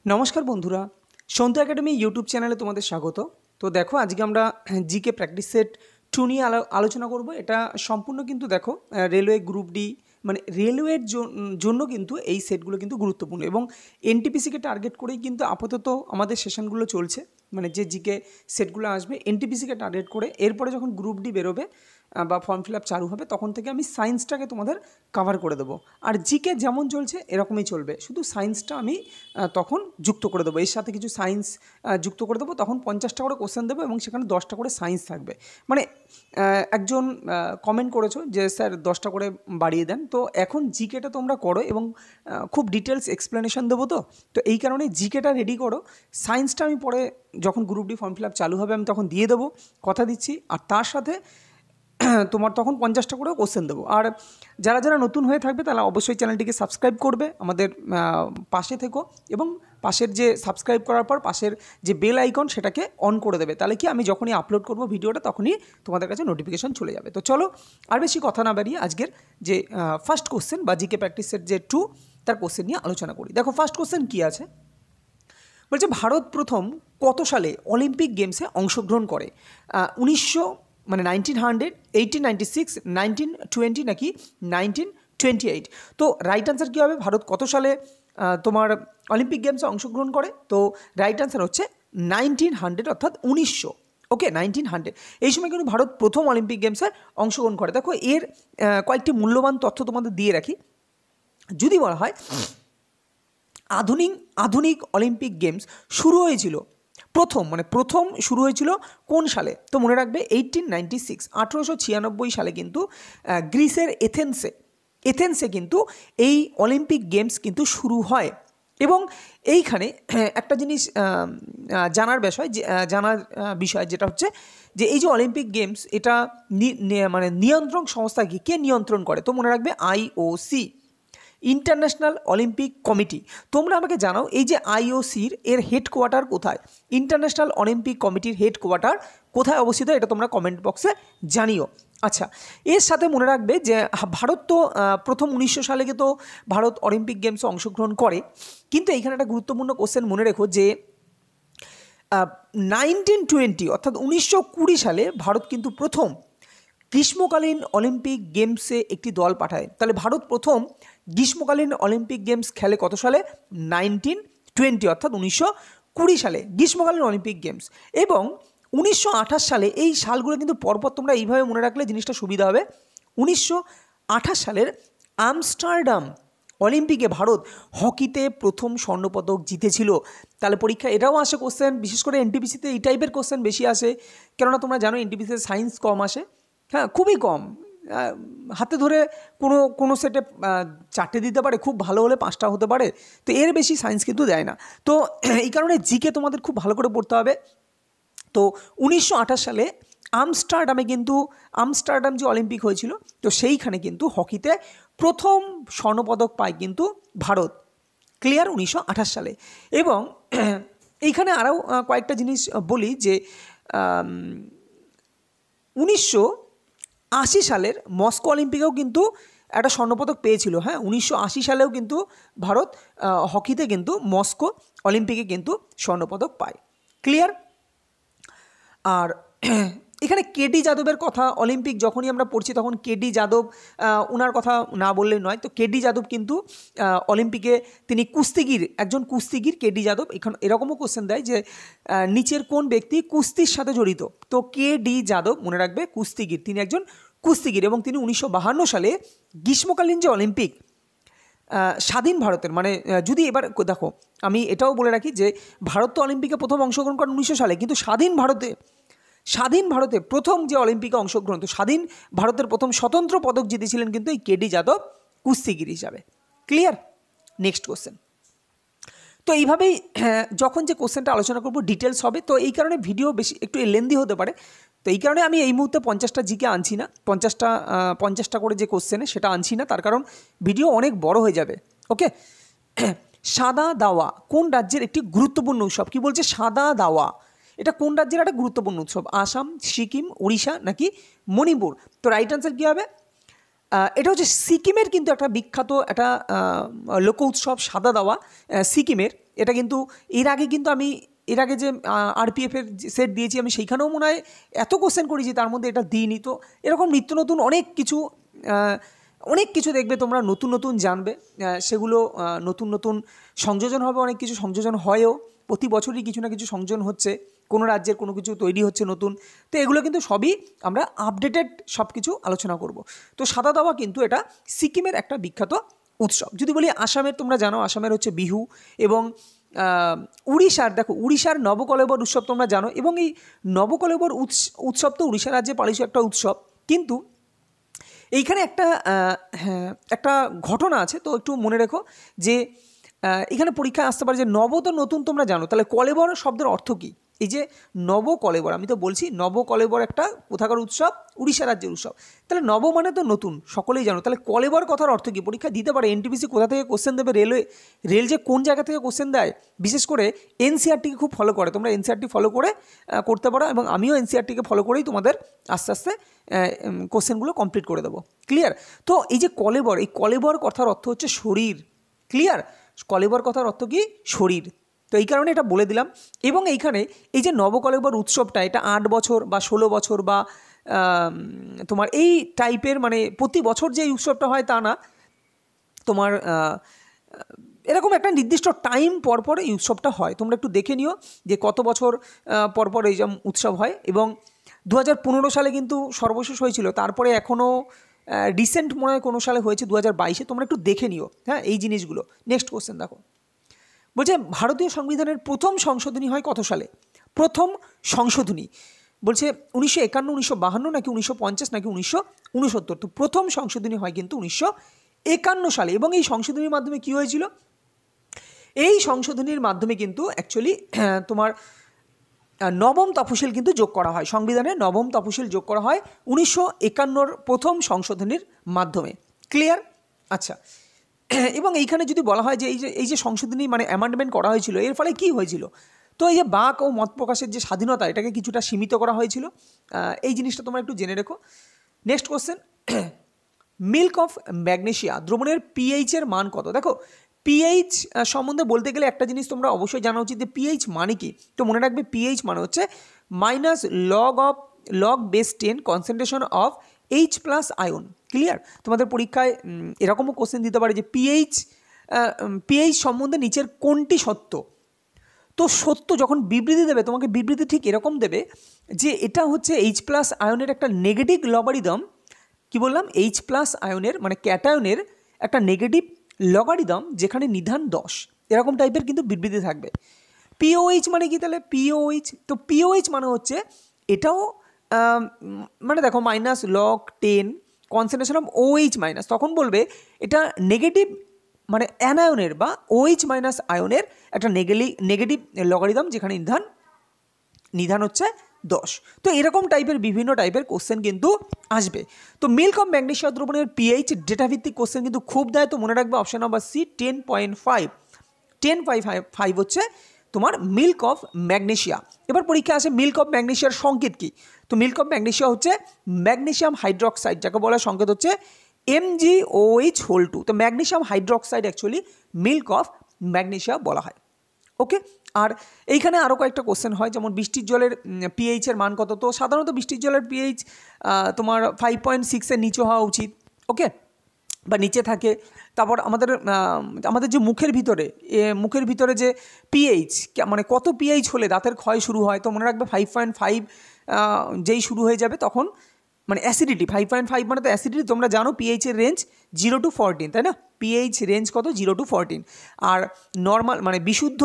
নমস্কার বন্ধুরা, Santu academy YouTube চ্যানেলে তোমাদের স্বাগত। তো দেখো, আজকে আমরা জিকে প্র্যাকটিস সেট 2 নিয়ে আলোচনা করব। এটা সম্পূর্ণ কিন্তু দেখো রেলওয়ে গ্রুপ ডি মানে রেলওয়ের জন্য কিন্তু এই সেটগুলো কিন্তু গুরুত্বপূর্ণ এবং এনটিপিসিকে টার্গেট করেই কিন্তু আপাতত আমাদের সেশনগুলো চলছে। মানে যে জিকে সেটগুলো আসবে এনটিপিসিকে টার্গেট করে, এরপরে যখন গ্রুপ ডি বেরোবে বা ফর্ম ফিল আপ চালু হবে তখন থেকে আমি সায়েন্সটাকে তোমাদের কভার করে দেবো। আর জিকে যেমন চলছে এরকমই চলবে, শুধু সায়েন্সটা আমি তখন যুক্ত করে দেবো, এর সাথে কিছু সায়েন্স যুক্ত করে দেবো। তখন 50টা করে কোশ্চেন দেবো এবং সেখানে 10টা করে সায়েন্স থাকবে। মানে একজন কমেন্ট করেছো যে স্যার 10টা করে বাড়িয়ে দেন, তো এখন জিকেটা তোমরা করো এবং খুব ডিটেলস এক্সপ্লেনেশন দেবো। তো এই কারণে জিকেটা রেডি করো, সায়েন্সটা আমি পরে যখন group D form fill up চালু হবে আমি তখন দিয়ে দেবো, কথা দিচ্ছি। আর তার সাথে তোমার তখন 50টা করেও কোশ্চেন দেবো। আর যারা যারা নতুন হয়ে থাকবে তারা অবশ্যই চ্যানেলটিকে সাবস্ক্রাইব করবে, আমাদের পাশে থেকো এবং পাশের যে সাবস্ক্রাইব করার পর পাশের যে বেল আইকন সেটাকে অন করে দেবে। তাহলে কি আমি যখনই আপলোড করব ভিডিওটা তখনই তোমাদের কাছে নোটিফিকেশন চলে যাবে। তো চলো আর বেশি কথা না বাড়িয়ে আজকের যে ফার্স্ট কোশ্চেন বা জিকে প্র্যাকটিসের যে 2 তার কোশ্চেন নিয়ে আলোচনা করি। দেখো ফার্স্ট কোশ্চেন কী আছে, বলছে ভারত প্রথম কত সালে অলিম্পিক গেমসে অংশগ্রহণ করে? 1900 মানে 1900, 1896, 1920 নাকি 1928? তো রাইট আনসার কী হবে? ভারত কত সালে তোমার অলিম্পিক গেমসে অংশগ্রহণ করে? তো রাইট আনসার হচ্ছে 1900, অর্থাৎ 1900। ওকে, 1900 এই সময় কিন্তু ভারত প্রথম অলিম্পিক গেমসে অংশগ্রহণ করে। দেখো এর কয়েকটি মূল্যবান তথ্য তোমাদের দিয়ে রাখি। যদি বলা হয় আধুনিক অলিম্পিক গেমস শুরু হয়েছিল প্রথম শুরু হয়েছিল কোন সালে? তো মনে রাখবে 1896, 1896 সালে কিন্তু গ্রিসের এথেন্সে কিন্তু এই অলিম্পিক গেমস কিন্তু শুরু হয়। এবং এইখানে একটা জিনিস জানার বিষয় যেটা হচ্ছে যে এই যে অলিম্পিক গেমস এটা মানে নিয়ন্ত্রণ সংস্থা কে নিয়ন্ত্রণ করে? তো মনে রাখবে IOC, ইন্টারন্যাশনাল অলিম্পিক কমিটি। তোমরা আমাকে জানাও এই যে IOCর এর হেডকোয়ার্টার কোথায়? ইন্টারন্যাশনাল অলিম্পিক কমিটির হেডকোয়ার্টার কোথায় অবস্থিত? এটা তোমরা কমেন্ট বক্সে জানিও। আচ্ছা, এর সাথে মনে রাখবে যে ভারত তো প্রথম 1900 সালে তো ভারত অলিম্পিক গেমসে অংশগ্রহণ করে, কিন্তু এইখানে একটা গুরুত্বপূর্ণ কোশ্চেন মনে রেখো যে 1920 অর্থাৎ 1920 সালে ভারত কিন্তু প্রথম গ্রীষ্মকালীন অলিম্পিক গেমসে একটি দল পাঠায়। তাহলে ভারত প্রথম গ্রীষ্মকালীন অলিম্পিক গেমস খেলে কত সালে? 1920 অর্থাৎ 1920 সালে গ্রীষ্মকালীন অলিম্পিক গেমস। এবং 1928 সালে, এই সালগুলো কিন্তু পরপর তোমরা এইভাবে মনে রাখলে জিনিসটা সুবিধা হবে। 1928 সালের আমস্টারডাম অলিম্পিকে ভারত হকিতে প্রথম স্বর্ণপদক জিতেছিল। তাহলে পরীক্ষা এটাও আসে কোশ্চেন, বিশেষ করে এনটিপিসিতে এই টাইপের কোশ্চেন বেশি আসে, কেননা তোমরা জানো এনটিপিসিতে সায়েন্স কম আসে, হ্যাঁ খুবই কম। হাতে ধরে কোনো সেটে 4টে দিতে পারে, খুব ভালো হলে 5টা হতে পারে, তো এর বেশি সায়েন্স কিন্তু দেয় না। তো এই কারণে জিকে তোমাদের খুব ভালো করে পড়তে হবে। তো 1928 সালে আমস্টারডাম যে অলিম্পিক হয়েছিল, তো সেইখানে কিন্তু হকিতে প্রথম স্বর্ণপদক পায় কিন্তু ভারত। ক্লিয়ার? 1928 সালে। এবং এইখানে আরও কয়েকটা জিনিস বলি যে 1980 সালের মস্কো অলিম্পিকেও কিন্তু একটা স্বর্ণপদক পেয়েছিল। হ্যাঁ, 1980 সালেও কিন্তু ভারত হকিতে কিন্তু মস্কো অলিম্পিকে কিন্তু স্বর্ণপদক পায়। ক্লিয়ার? আর এখানে কেডি যাদবের কথা, অলিম্পিক যখনই আমরা পড়ছি তখন কেডি যাদব ওনার কথা না বললে নয়। তো কেডি যাদব কিন্তু অলিম্পিকে তিনি একজন কুস্তিগির কেডি যাদব। এখানে এরকমও কোশ্চেন দেয় যে নিচের কোন ব্যক্তি কুস্তির সাথে জড়িত? তো কেডি যাদব মনে রাখবে কুস্তিগির, তিনি একজন কুস্তিগির এবং তিনি 1952 সালে গ্রীষ্মকালীন যে অলিম্পিক স্বাধীন ভারতের, মানে যদি এবার দেখো আমি এটাও বলে রাখি যে ভারত তো অলিম্পিকে প্রথম অংশগ্রহণ করে 1900 সালে, কিন্তু স্বাধীন ভারতে প্রথম যে অলিম্পিকে অংশগ্রহণ, তো স্বাধীন ভারতের প্রথম স্বতন্ত্র পদক জিতেছিলেন কিন্তু এই কেডি যাদব কুস্তিগির হিসাবে। ক্লিয়ার? Next question. তো এইভাবেই যখন যে কোশ্চেনটা আলোচনা করব ডিটেলস হবে, তো এই কারণে ভিডিও বেশি একটু লেন্দি হতে পারে। তো এই কারণে আমি এই মুহূর্তে 50টা জিকে আনছি না, 50টা করে যে কোশ্চেনে সেটা আনছি না, তার কারণ ভিডিও অনেক বড় হয়ে যাবে। ওকে, সাদা দাওয়া কোন রাজ্যের একটি গুরুত্বপূর্ণ উৎসব? কি বলছে? সাদা দাওয়া এটা কোন রাজ্যের একটা গুরুত্বপূর্ণ উৎসব? আসাম, সিকিম, উড়িষ্যা নাকি মণিপুর? তো রাইট আনসার কী হবে? এটা হচ্ছে সিকিমের কিন্তু একটা বিখ্যাত একটা লোক উৎসব সাদা দাওয়া সিকিমের, এটা কিন্তু এর আগে কিন্তু আমি এর আগে যে আরপিএফের সেট দিয়েছি আমি সেইখানেও মনে হয় এত কোশ্চেন করেছি, তার মধ্যে এটা দিইনি। তো এরকম নিত্য নতুন অনেক কিছু দেখবে তোমরা, নতুন নতুন জানবে, সেগুলো নতুন নতুন সংযোজন হবে, অনেক কিছু সংযোজন হয়ও, প্রতি বছরই কিছু না কিছু সংযোজন হচ্ছে, কোনো রাজ্যের কোনো কিছু তৈরি হচ্ছে নতুন। তো এগুলো কিন্তু সবই আমরা আপডেটেড সব কিছু আলোচনা করব। তো সাদা দাওয়া কিন্তু এটা সিকিমের একটা বিখ্যাত উৎসব। যদি বলি আসামের, তোমরা জানো আসামের হচ্ছে বিহু, এবং উড়িষ্যার, দেখো উড়িষ্যার নবকলেবর উৎসব তোমরা জানো, এবং এই নবকলেবর উৎসব তো উড়িষ্যা রাজ্যে পালিত একটা উৎসব। কিন্তু এইখানে একটা ঘটনা আছে, তো একটু মনে রেখো যে এখানে পরীক্ষায় আসতে পারে যে নব তো নতুন তোমরা জানো, তাহলে কলেবর শব্দের অর্থ কী? এই যে নবকলেবর, আমি তো বলছি নবকলেবর একটা কোথাকার উৎসব, উড়িষ্যা রাজ্যের উৎসব, তাহলে নব মানে তো নতুন, সকলেই জানো। তাহলে কলেবর কথার অর্থ কী? পরীক্ষা দিতে পারে এনটিপিসি কোথা থেকে কোশ্চেন দেবে, রেল যে কোন জায়গা থেকে কোশ্চেন দেয়, বিশেষ করে এনসিআরটিকে খুব ফলো করে, তোমরা এনসিআরটি ফলো করে করতে পারো, এবং আমিও এনসিআরটিকে ফলো করেই তোমাদের আস্তে আস্তে কোশ্চেনগুলো কমপ্লিট করে দেবো। ক্লিয়ার? তো এই যে কলেবর, এই কলেবর কথার অর্থ হচ্ছে শরীর। ক্লিয়ার? কলেবর কথার অর্থ কি? শরীর। তো এই কারণে এটা বলে দিলাম। এবং এইখানে এই যে নবকলেবর উৎসবটা, এটা 8 বছর বা 16 বছর বা তোমার এই টাইপের, মানে প্রতি বছর যে এই উৎসবটা হয় তা না, তোমার এরকম একটা নির্দিষ্ট টাইম পরপর এই উৎসবটা হয়। তোমরা একটু দেখে নিও যে কত বছর পরপর এই যেমন উৎসব হয়। এবং 2015 সালে কিন্তু সর্বশেষ হয়েছিল, তারপরে এখনও রিসেন্ট মনে হয় কোনো সালে হয়েছে 2022-এ, তোমরা একটু দেখে নিও হ্যাঁ এই জিনিসগুলো। নেক্সট কোশ্চেন দেখো, বলছে ভারতীয় সংবিধানের প্রথম সংশোধনী হয় কত সালে? প্রথম সংশোধনী বলছে 1951, 1952 নাকি 1950 নাকি 1969। তো প্রথম সংশোধনী হয় কিন্তু 1951 সালে। এবং এই সংশোধনীর মাধ্যমে কি হয়েছিল? এই সংশোধনীর মাধ্যমে কিন্তু অ্যাকচুয়ালি তোমার নবম তফসিল কিন্তু যোগ করা হয়, সংবিধানে নবম তফসিল যোগ করা হয় 1951 প্রথম সংশোধনীর মাধ্যমে। ক্লিয়ার? আচ্ছা, এবং এইখানে যদি বলা হয় যে এই যে সংশোধনী মানে অ্যামেন্ডমেন্ট করা হয়েছিল, এর ফলে কি হয়েছিল? তো এই যে বাক ও মত প্রকাশের যে স্বাধীনতা, এটাকে কিছুটা সীমিত করা হয়েছিল। এই জিনিসটা তোমরা একটু জেনে রেখো। Next question, milk of magnesia দ্রবণের পিএইচের মান কত? দেখো পিএইচ সম্বন্ধে বলতে গেলে একটা জিনিস তোমরা অবশ্যই জানা উচিত যে পিএইচ মানে কি। তো মনে রাখবে পিএইচ মানে হচ্ছে log base 10 concentration of H+ ion. Clear? তোমাদের পরীক্ষায় এরকমও কোশ্চেন দিতে পারে যে পিএইচ সম্বন্ধে নিচের কোনটি সত্য? তো সত্য যখন বিবৃতি দেবে, তোমাকে বিবৃতি ঠিক এরকম দেবে যে এটা হচ্ছে H+ আয়নের একটা নেগেটিভ লগারিদম। কি বললাম? H+ আয়নের মানে ক্যাটায়নের একটা নেগেটিভ লগারিদম যেখানে নিধান 10, এরকম টাইপের কিন্তু বিবৃতি থাকবে। পিওএইচ মানে কি তাহলে? পিওএইচ, তো পিওএইচ মানে হচ্ছে এটাও মানে দেখো -log10 concentration of OH minus, তখন বলবে এটা নেগেটিভ মানে অ্যানায়নের বা OH মাইনাস আয়নের একটা নেগেটিভ লগারিদম যেখানে নিধান হচ্ছে 10। তো এরকম টাইপের বিভিন্ন টাইপের কোশ্চেন কিন্তু আসবে। তো মিল্ক অফ ম্যাগনেশিয়া দ্রবণের পিএইচ ডেটাভিত্তিক কোশ্চেন কিন্তু খুব দেয়, তো মনে রাখবে অপশন নাম্বার সি 10.5 হচ্ছে তোমার মিল্ক অফ ম্যাগনেশিয়া। এবার পরীক্ষা আসে মিল্ক অফ ম্যাগনেশিয়ার সংকেত কি? তো মিল্ক অফ ম্যাগনেশিয়া হচ্ছে ম্যাগনেশিয়াম হাইড্রক্সাইড, যাকে বলা সংকেত হচ্ছে MgOH2। তো magnesium hydroxide actually milk of magnesia বলা হয়। ওকে, আর এইখানে আরও কয়েকটা কোশ্চেন হয়, যেমন বৃষ্টির জলের পিএইচের মান কত? তো সাধারণত বৃষ্টির জলের পিএইচ তোমার 5.6-এর নিচে হওয়া উচিত। ওকে, বা নিচে থাকে। তারপর আমাদের যে মুখের ভিতরে যে পিএইচ মানে কত পিএইচ হলে দাঁতের ক্ষয় শুরু হয়? তো মনে রাখবে 5.5 যেই শুরু হয়ে যাবে তখন মানে অ্যাসিডিটি 5.5 মানে তো অ্যাসিডিটি। তোমরা জানো পিএইচের রেঞ্জ 0 to 14, তাই না? পিএইচ রেঞ্জ কত? 0 to 14। আর নর্মাল মানে বিশুদ্ধ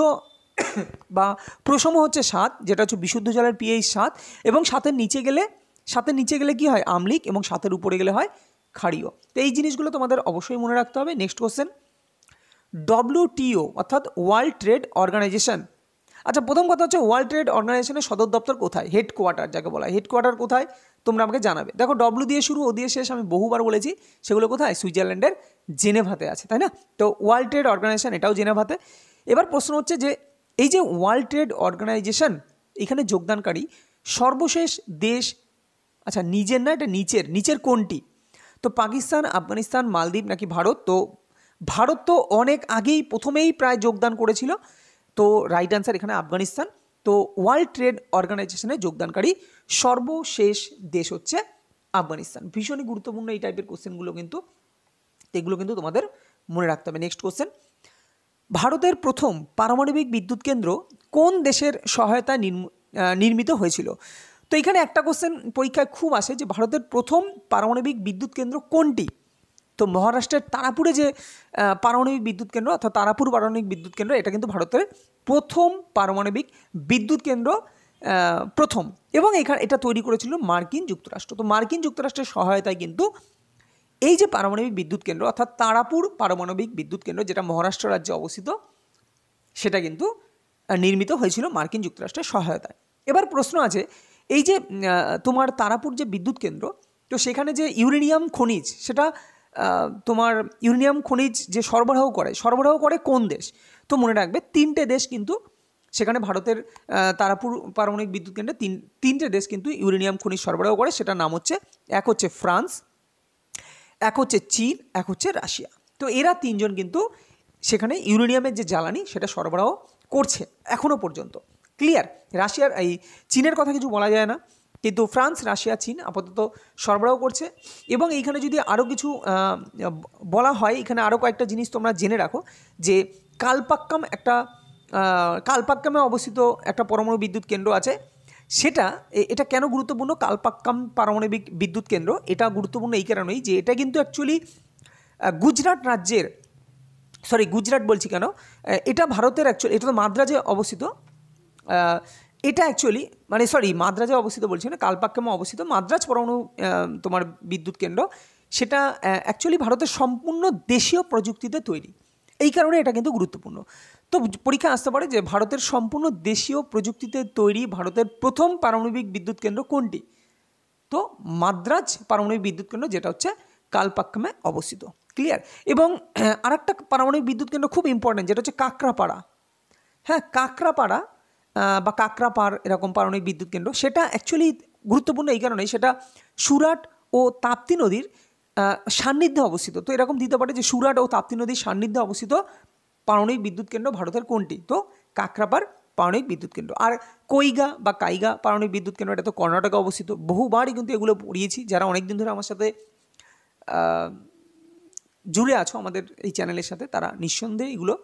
বা প্রশম হচ্ছে 7, যেটা হচ্ছে বিশুদ্ধ জলের পিএইচ 7, এবং 7-এর নিচে গেলে কি হয়? আম্লিক, এবং 7-এর উপরে গেলে হয় ক্ষারীয়। তো এই জিনিসগুলো তোমাদের অবশ্যই মনে রাখতে হবে। নেক্সট কোশ্চেন, WTO অর্থাৎ ওয়ার্ল্ড ট্রেড অর্গানাইজেশন। আচ্ছা, প্রথম কথা হচ্ছে ওয়ার্ল্ড ট্রেড অর্গানাইজেশনের সদর দপ্তর কোথায়? হেডকোয়ার্টার যাকে বলা হয়, হেডকোয়ার্টার কোথায় তোমরা আমাকে জানাবে। দেখো ডব্লিউ দিয়ে শুরু, ও দিয়ে শেষ, আমি বহুবার বলেছি সেগুলো কোথায়? সুইজারল্যান্ডের জেনেভাতে আছে, তাই না? তো ওয়ার্ল্ড ট্রেড অর্গানাইজেশন এটাও জেনেভাতে। এবার প্রশ্ন হচ্ছে যে এই যে ওয়ার্ল্ড ট্রেড অর্গানাইজেশন, এখানে যোগদানকারী সর্বশেষ দেশ, আচ্ছা নিজের না, এটা নিচের কোনটি? তো পাকিস্তান, আফগানিস্তান, মালদ্বীপ নাকি ভারত? তো ভারত তো অনেক আগেই প্রথমেই প্রায় যোগদান করেছিল, তো রাইট অ্যান্সার এখানে আফগানিস্তান। তো ওয়ার্ল্ড ট্রেড অর্গানাইজেশনে যোগদানকারী সর্বশেষ দেশ হচ্ছে আফগানিস্তান। ভীষণই গুরুত্বপূর্ণ এই টাইপের কোশ্চেনগুলো কিন্তু, এগুলো কিন্তু তোমাদের মনে রাখতে হবে। নেক্সট কোশ্চেন, ভারতের প্রথম পারমাণবিক বিদ্যুৎ কেন্দ্র কোন দেশের সহায়তায় নির্মিত হয়েছিল? তো এখানে একটা কোশ্চেন পরীক্ষায় খুব আসে যে ভারতের প্রথম পারমাণবিক বিদ্যুৎ কেন্দ্র কোনটি? তো মহারাষ্ট্রের তারাপুরে যে পারমাণবিক বিদ্যুৎ কেন্দ্র অর্থাৎ তারাপুর পারমাণবিক বিদ্যুৎ কেন্দ্র, এটা কিন্তু ভারতের প্রথম পারমাণবিক বিদ্যুৎ কেন্দ্র, প্রথম। এবং এটা তৈরি করেছিল মার্কিন যুক্তরাষ্ট্র। তো মার্কিন যুক্তরাষ্ট্রের সহায়তায় কিন্তু এই যে পারমাণবিক বিদ্যুৎ কেন্দ্র অর্থাৎ তারাপুর পারমাণবিক বিদ্যুৎ কেন্দ্র, যেটা মহারাষ্ট্র রাজ্যে অবস্থিত, সেটা কিন্তু নির্মিত হয়েছিল মার্কিন যুক্তরাষ্ট্রের সহায়তায়। এবার প্রশ্ন আছে, এই যে তোমার তারাপুর যে বিদ্যুৎ কেন্দ্র, তো সেখানে যে ইউরেনিয়াম খনিজ, সেটা তোমার ইউরেনিয়াম খনিজ যে সরবরাহ করে কোন দেশ? তো মনে রাখবে তিনটে দেশ কিন্তু সেখানে ভারতের তারাপুর পারমাণবিক বিদ্যুৎ কেন্দ্রে তিনটে দেশ কিন্তু ইউরেনিয়াম খনিজ সরবরাহ করে। সেটার নাম হচ্ছে, এক হচ্ছে ফ্রান্স, এক হচ্ছে চীন, এক হচ্ছে রাশিয়া। তো এরা তিনজন কিন্তু সেখানে ইউরেনিয়ামের যে জ্বালানি সেটা সরবরাহ করছে এখনও পর্যন্ত। ক্লিয়ার? রাশিয়ার এই চীনের কথা কিছু বলা যায় না, কিন্তু ফ্রান্স, রাশিয়া, চীন আপাতত সরবরাহ করছে। এবং এইখানে যদি আরও কিছু বলা হয়, এখানে আরও কয়েকটা জিনিস তোমরা জেনে রাখো যে কালপাক্কামে অবস্থিত একটা পরমাণু বিদ্যুৎ কেন্দ্র আছে। এটা কেন গুরুত্বপূর্ণ? কালপাক্কাম পারমাণবিক বিদ্যুৎ কেন্দ্র এটা গুরুত্বপূর্ণ এই কারণেই যে এটা কিন্তু অ্যাকচুয়ালি গুজরাট বলছি কেন, এটা ভারতের এটা তো মাদ্রাজে অবস্থিত। এটা অ্যাকচুয়ালি মাদ্রাজে অবস্থিত বলছি না, কালপাক্কামে অবস্থিত মাদ্রাজ পরমাণু তোমার বিদ্যুৎ কেন্দ্র, সেটা অ্যাকচুয়ালি ভারতের সম্পূর্ণ দেশীয় প্রযুক্তিতে তৈরি। এই কারণে এটা কিন্তু গুরুত্বপূর্ণ। তো পরীক্ষা আসতে পারে যে ভারতের সম্পূর্ণ দেশীয় প্রযুক্তিতে তৈরি ভারতের প্রথম পারমাণবিক বিদ্যুৎ কেন্দ্র কোনটি? তো মাদ্রাজ পারমাণবিক বিদ্যুৎ কেন্দ্র, যেটা হচ্ছে কালপাক্কামে অবস্থিত। ক্লিয়ার? এবং আরেকটা পারমাণবিক বিদ্যুৎ কেন্দ্র খুব ইম্পর্টেন্ট, যেটা হচ্ছে কাকরাপাড়া। হ্যাঁ, কাকরাপাড়া বা কাকরাপাড় এরকম পারমাণবিক বিদ্যুৎ কেন্দ্র, সেটা অ্যাকচুয়ালি গুরুত্বপূর্ণ এই কারণেই সেটা সুরাট ও তাপ্তি নদীর সান্নিধ্যে অবস্থিত। তো এরকম দিতে পারে যে সুরাট ও তাপ্তি নদীর সান্নিধ্যে অবস্থিত পারমাণবিক বিদ্যুৎ কেন্দ্র ভারতের কোনটি? তো কাকরাপাড় পারমাণবিক বিদ্যুৎ কেন্দ্র। আর কৈগা বা কাইগা পারমাণবিক বিদ্যুৎ কেন্দ্র, এটা তো কর্ণাটকে অবস্থিত। বহুবারই কিন্তু এগুলো পড়িয়েছি, যারা অনেকদিন ধরে আমার সাথে জুড়ে আছো আমাদের এই চ্যানেলের সাথে, তারা নিঃসন্দেহে এগুলো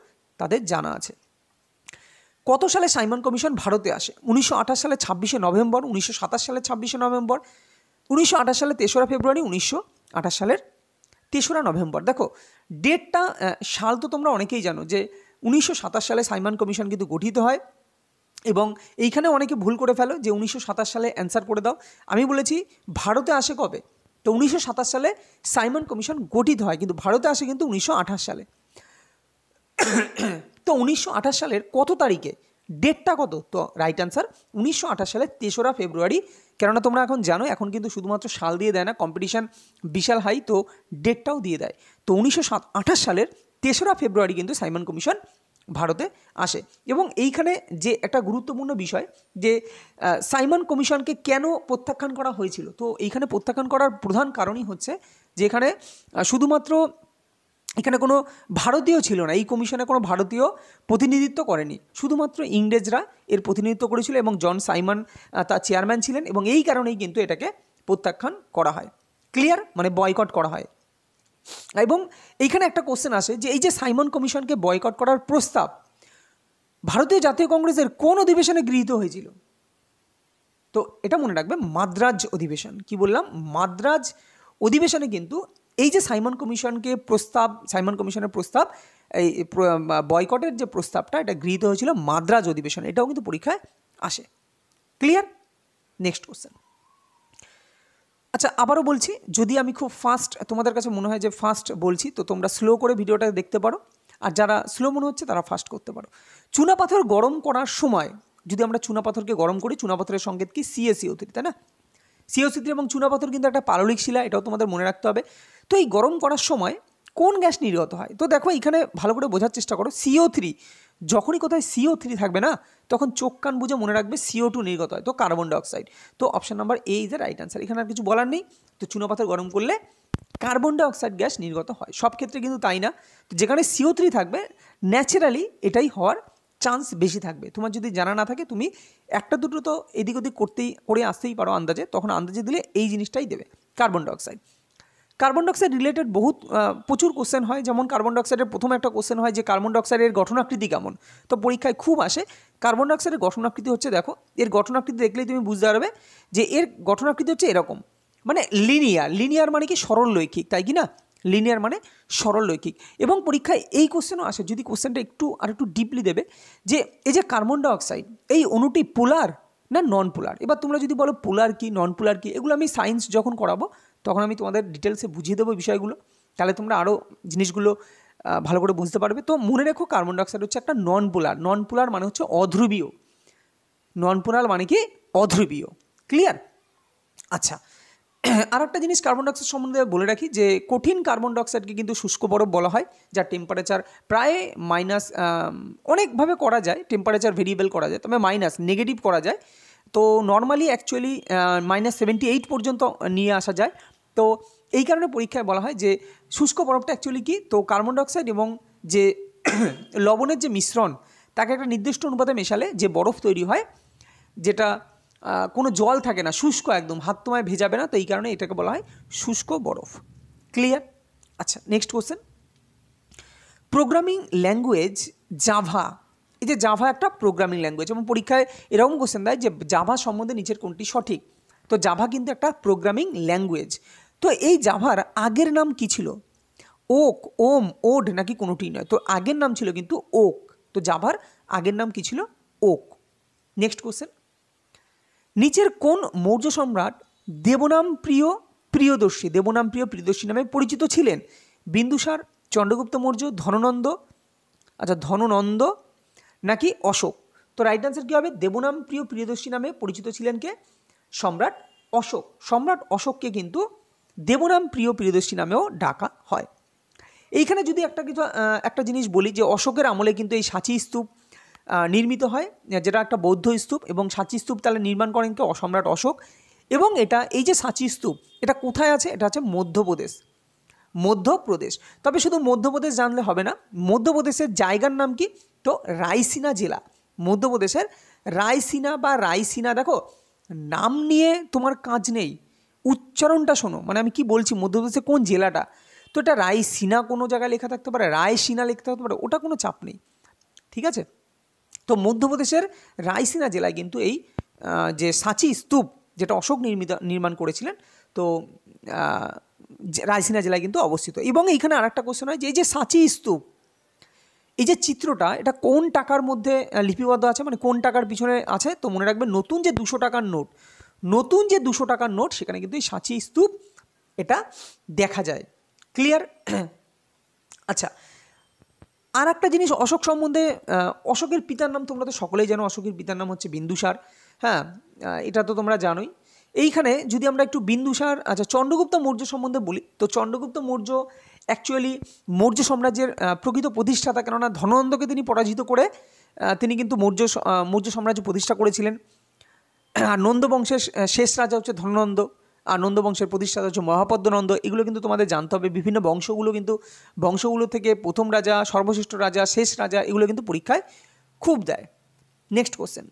তাদের জানা আছে। কত সালে সাইমন কমিশন ভারতে আসে? 1928 সালে 26শে নভেম্বর, 1927 সালে 26শে নভেম্বর, 1928 সালে 3রা ফেব্রুয়ারি, 1928 সালের 3রা নভেম্বর। দেখো ডেটটা, সাল তো তোমরা অনেকেই জানো যে 1927 সালে সাইমন কমিশন কিন্তু গঠিত হয়। এবং এইখানে অনেকে ভুল করে ফেলো যে 1927 সালে অ্যান্সার করে দাও। আমি বলেছি ভারতে আসে কবে? তো 1927 সালে সাইমন কমিশন গঠিত হয়, কিন্তু ভারতে আসে কিন্তু 1928 সালে। তো 1928 সালের কত তারিখে? ডেটটা কত? তো রাইট অ্যান্সার 1928 সালের 3রা ফেব্রুয়ারি। কেননা তোমরা এখন জানো, এখন কিন্তু শুধুমাত্র সাল দিয়ে দেয় না, কম্পিটিশান বিশাল হাই, তো ডেটটাও দিয়ে দেয়। তো 1928 সালের 3রা ফেব্রুয়ারি কিন্তু সাইমন কমিশন ভারতে আসে। এবং এইখানে যে একটা গুরুত্বপূর্ণ বিষয় যে সাইমন কমিশনকে কেন প্রত্যাখ্যান করা হয়েছিল, তো এইখানে প্রত্যাখ্যান করার প্রধান কারণই হচ্ছে যে এখানে শুধুমাত্র এখানে কোনো ভারতীয় ছিল না, এই কমিশনে কোনো ভারতীয় প্রতিনিধিত্ব করেনি, শুধুমাত্র ইংরেজরা এর প্রতিনিধিত্ব করেছিল এবং জন সাইমন তার চেয়ারম্যান ছিলেন। এবং এই কারণেই কিন্তু এটাকে প্রত্যাখ্যান করা হয়। ক্লিয়ার? মানে বয়কট করা হয়। এবং এইখানে একটা কোশ্চেন আসে যে এই যে সাইমন কমিশনকে বয়কট করার প্রস্তাব ভারতীয় জাতীয় কংগ্রেসের কোন অধিবেশনে গৃহীত হয়েছিল? তো এটা মনে রাখবে, মাদ্রাজ অধিবেশন। কি বললাম? মাদ্রাজ অধিবেশনে কিন্তু এই যে সাইমন কমিশনের প্রস্তাব, এই বয়কটের যে প্রস্তাবটা, এটা গৃহীত হয়েছিল মাদ্রাজ অধিবেশনে। এটাও কিন্তু পরীক্ষায় আসে। ক্লিয়ার? Next question. আচ্ছা, আবারও বলছি, যদি আমি খুব ফাস্ট তোমাদের কাছে মনে হয় যে ফাস্ট বলছি, তো তোমরা স্লো করে ভিডিওটা দেখতে পারো, আর যারা স্লো মনে হচ্ছে তারা ফাস্ট করতে পারো। চুনাপাথর গরম করার সময়, যদি আমরা চুনাপাথরকে গরম করি, চুনাপাথরের সংকেত কি? CaCO3, তাই না? CaCO3 এবং চুনাপাথর কিন্তু একটা পাললিক শিলা, এটাও তোমাদের মনে রাখতে হবে। তো এই গরম করার সময় কোন গ্যাস নির্গত হয়? তো দেখো এখানে ভালো করে বোঝার চেষ্টা করো। CO3, যখনই কোথায় CO3 থাকবে না, তখন চোখ কান বুঝে মনে রাখবে CO2 নির্গত হয়, তো কার্বন ডাইঅক্সাইড। তো option number A is the right answer. এখানে আর কিছু বলার নেই। তো চুনাপাথর গরম করলে কার্বন ডাইঅক্সাইড গ্যাস নির্গত হয়। সব ক্ষেত্রে কিন্তু তাই না, তো যেখানে CO3 থাকবে ন্যাচারালি এটাই হওয়ার চান্স বেশি থাকবে। তোমার যদি জানা না থাকে তুমি একটা দুটো তো এদিক ওদিক করে আসতেই পারো আন্দাজে, তখন আন্দাজে দিলে এই জিনিসটাই দেবে carbon dioxide. Carbon dioxide related প্রচুর কোশ্চেন হয়, যেমন কার্বন ডাইঅক্সাইডের প্রথম একটা কোশ্চেন হয় যে কার্বন ডাইঅক্সাইডের গঠনাকৃতি কেমন, তো পরীক্ষায় খুব আসে। কার্বন ডাইঅক্সাইডের গঠনাকৃতি হচ্ছে, দেখো এর গঠনাকৃতি দেখলেই তুমি বুঝতে পারবে যে এর গঠনাকৃতি হচ্ছে এরকম, মানে লিনিয়ার মানে কি সরলরৈখিক, তাই কি না, লিনিয়ার মানে সরলরৈখিক। এবং পরীক্ষায় এই কোশ্চেনও আসে, যদি কোশ্চেনটা একটু ডিপলি দেবে যে এই যে কার্বন ডাইঅক্সাইড এই অণুটি পোলার না নন পোলার। এবার তোমরা যদি বলো পোলার কি নন পোলার কি, এগুলো আমি সায়েন্স যখন করাবো তখন আমি তোমাদের ডিটেলসে বুঝিয়ে দেবো বিষয়গুলো, তাহলে তোমরা আরও জিনিসগুলো ভালো করে বুঝতে পারবে। তো মনে রেখো কার্বন ডাইঅক্সাইড হচ্ছে একটা নন পোলার মানে হচ্ছে অধ্রুবীয়, নন পোলার মানে কি অধ্রুবীয়, ক্লিয়ার। আচ্ছা, আর একটা জিনিস কার্বন ডাইঅক্সাইড সম্বন্ধে বলে রাখি যে কঠিন কার্বন ডাইঅক্সাইডকে কিন্তু শুষ্ক বরফ বলা হয়, যার টেম্পারেচার প্রায় মাইনাস, অনেকভাবে করা যায় টেম্পারেচার ভেরিয়েবল করা যায়, তবে মাইনাস নেগেটিভ করা যায়। তো নর্মালি অ্যাকচুয়ালি -78 পর্যন্ত নিয়ে আসা যায়। তো এই কারণে পরীক্ষায় বলা হয় যে শুষ্ক বরফটা অ্যাকচুয়ালি কি, তো কার্বন ডাইঅক্সাইড এবং যে লবণের যে মিশ্রণ তাকে একটা নির্দিষ্ট অনুপাতে মেশালে যে বরফ তৈরি হয়, যেটা কোনো জল থাকে না, শুষ্ক একদম, হাত তোমায় ভেজাবে না, তো এই কারণে এটাকে বলা হয় শুষ্ক বরফ, ক্লিয়ার। আচ্ছা, next question, programming language Java. এই যে জাভা একটা প্রোগ্রামিং ল্যাঙ্গুয়েজ, এবং পরীক্ষায় এরকম কোশ্চেন দেয় যে জাভা সম্বন্ধে নিচের কোনটি সঠিক। তো জাভা কিন্তু একটা প্রোগ্রামিং ল্যাঙ্গুয়েজ। তো এই জাভার আগের নাম কি ছিল, ওক, ওম, ওড নাকি কোনোটিই নয়, তো আগের নাম ছিল কিন্তু ওক। তো জাভার আগের নাম কি ছিল, ওক। নেক্সট কোশ্চেন, নিচের কোন মৌর্য সম্রাট দেবনাম প্রিয় প্রিয়দর্শী নামে পরিচিত ছিলেন, বিন্দুসার, চন্দ্রগুপ্ত মৌর্য, ধননন্দ নাকি অশোক। তো রাইট আনসার কী হবে, দেবনাম প্রিয় প্রিয়দর্শী নামে পরিচিত ছিলেন কে, সম্রাট অশোক। সম্রাট অশোককে কিন্তু দেবনাম প্রিয় প্রিয়দর্শী নামেও ডাকা হয়। এইখানে যদি একটা জিনিস বলি যে অশোকের আমলে কিন্তু এই সাঁচি স্তূপ নির্মিত হয়, যেটা একটা বৌদ্ধ স্তূপ, এবং সাঁচি স্তূপ তাহলে নির্মাণ করেন কে, সম্রাট অশোক। এবং এই যে সাঁচি স্তূপ এটা কোথায় আছে, এটা হচ্ছে মধ্যপ্রদেশ। তবে শুধু মধ্যপ্রদেশ জানলে হবে না, মধ্যপ্রদেশের জায়গার নাম কি, তো রায়সিনা জেলা। মধ্যপ্রদেশের রায়সিনা, দেখো নাম নিয়ে তোমার কাজ নেই, উচ্চারণটা শোনো, মানে আমি কি বলছি, মধ্যপ্রদেশের কোন জেলাটা, তো এটা রায়সিনা কোনো জায়গায় লেখা থাকতে পারে, রায়সিনা লেখা থাকতে পারে, ওটা কোনো চাপ নেই, ঠিক আছে। তো মধ্যপ্রদেশের রায়সিনা জেলায় কিন্তু এই যে সাঁচি স্তূপ, যেটা অশোক নির্মাণ করেছিলেন, তো রায়সিনা জেলায় কিন্তু অবস্থিত। এবং এইখানে আর একটা কোশ্চেন হয় যে এই যে সাঁচি স্তূপ, এই যে চিত্রটা, এটা কোন টাকার মধ্যে লিপিবদ্ধ আছে, মানে কোন টাকার পিছনে আছে, তো মনে রাখবে নতুন যে 200 টাকার নোট সেখানে কিন্তু এই সাঁচি স্তূপ এটা দেখা যায়, ক্লিয়ার। আচ্ছা, আর একটা জিনিস অশোক সম্বন্ধে, অশোকের পিতার নাম তোমরা তো সকলেই জানো, অশোকের পিতার নাম হচ্ছে বিন্দুসার, হ্যাঁ, এটা তো তোমরা জানোই। এইখানে যদি আমরা একটু বিন্দুসার, আচ্ছা চন্দ্রগুপ্ত মৌর্য সম্বন্ধে বলি, তো চন্দ্রগুপ্ত মৌর্য অ্যাকচুয়ালি মৌর্য সাম্রাজ্যের প্রকৃত প্রতিষ্ঠাতা, কেননা ধননন্দকে তিনি পরাজিত করে তিনি কিন্তু মৌর্য সাম্রাজ্য প্রতিষ্ঠা করেছিলেন। আর নন্দ বংশের শেষ রাজা হচ্ছে ধননন্দ, আর নন্দ বংশের প্রতিষ্ঠাতা হচ্ছে মহাপদ্মনন্দ। এগুলো কিন্তু তোমাদের জানতে হবে, বিভিন্ন বংশগুলো থেকে প্রথম রাজা, সর্বশ্রেষ্ঠ রাজা, শেষ রাজা, এগুলো কিন্তু পরীক্ষায় খুব দেয়। নেক্সট কোশ্চেন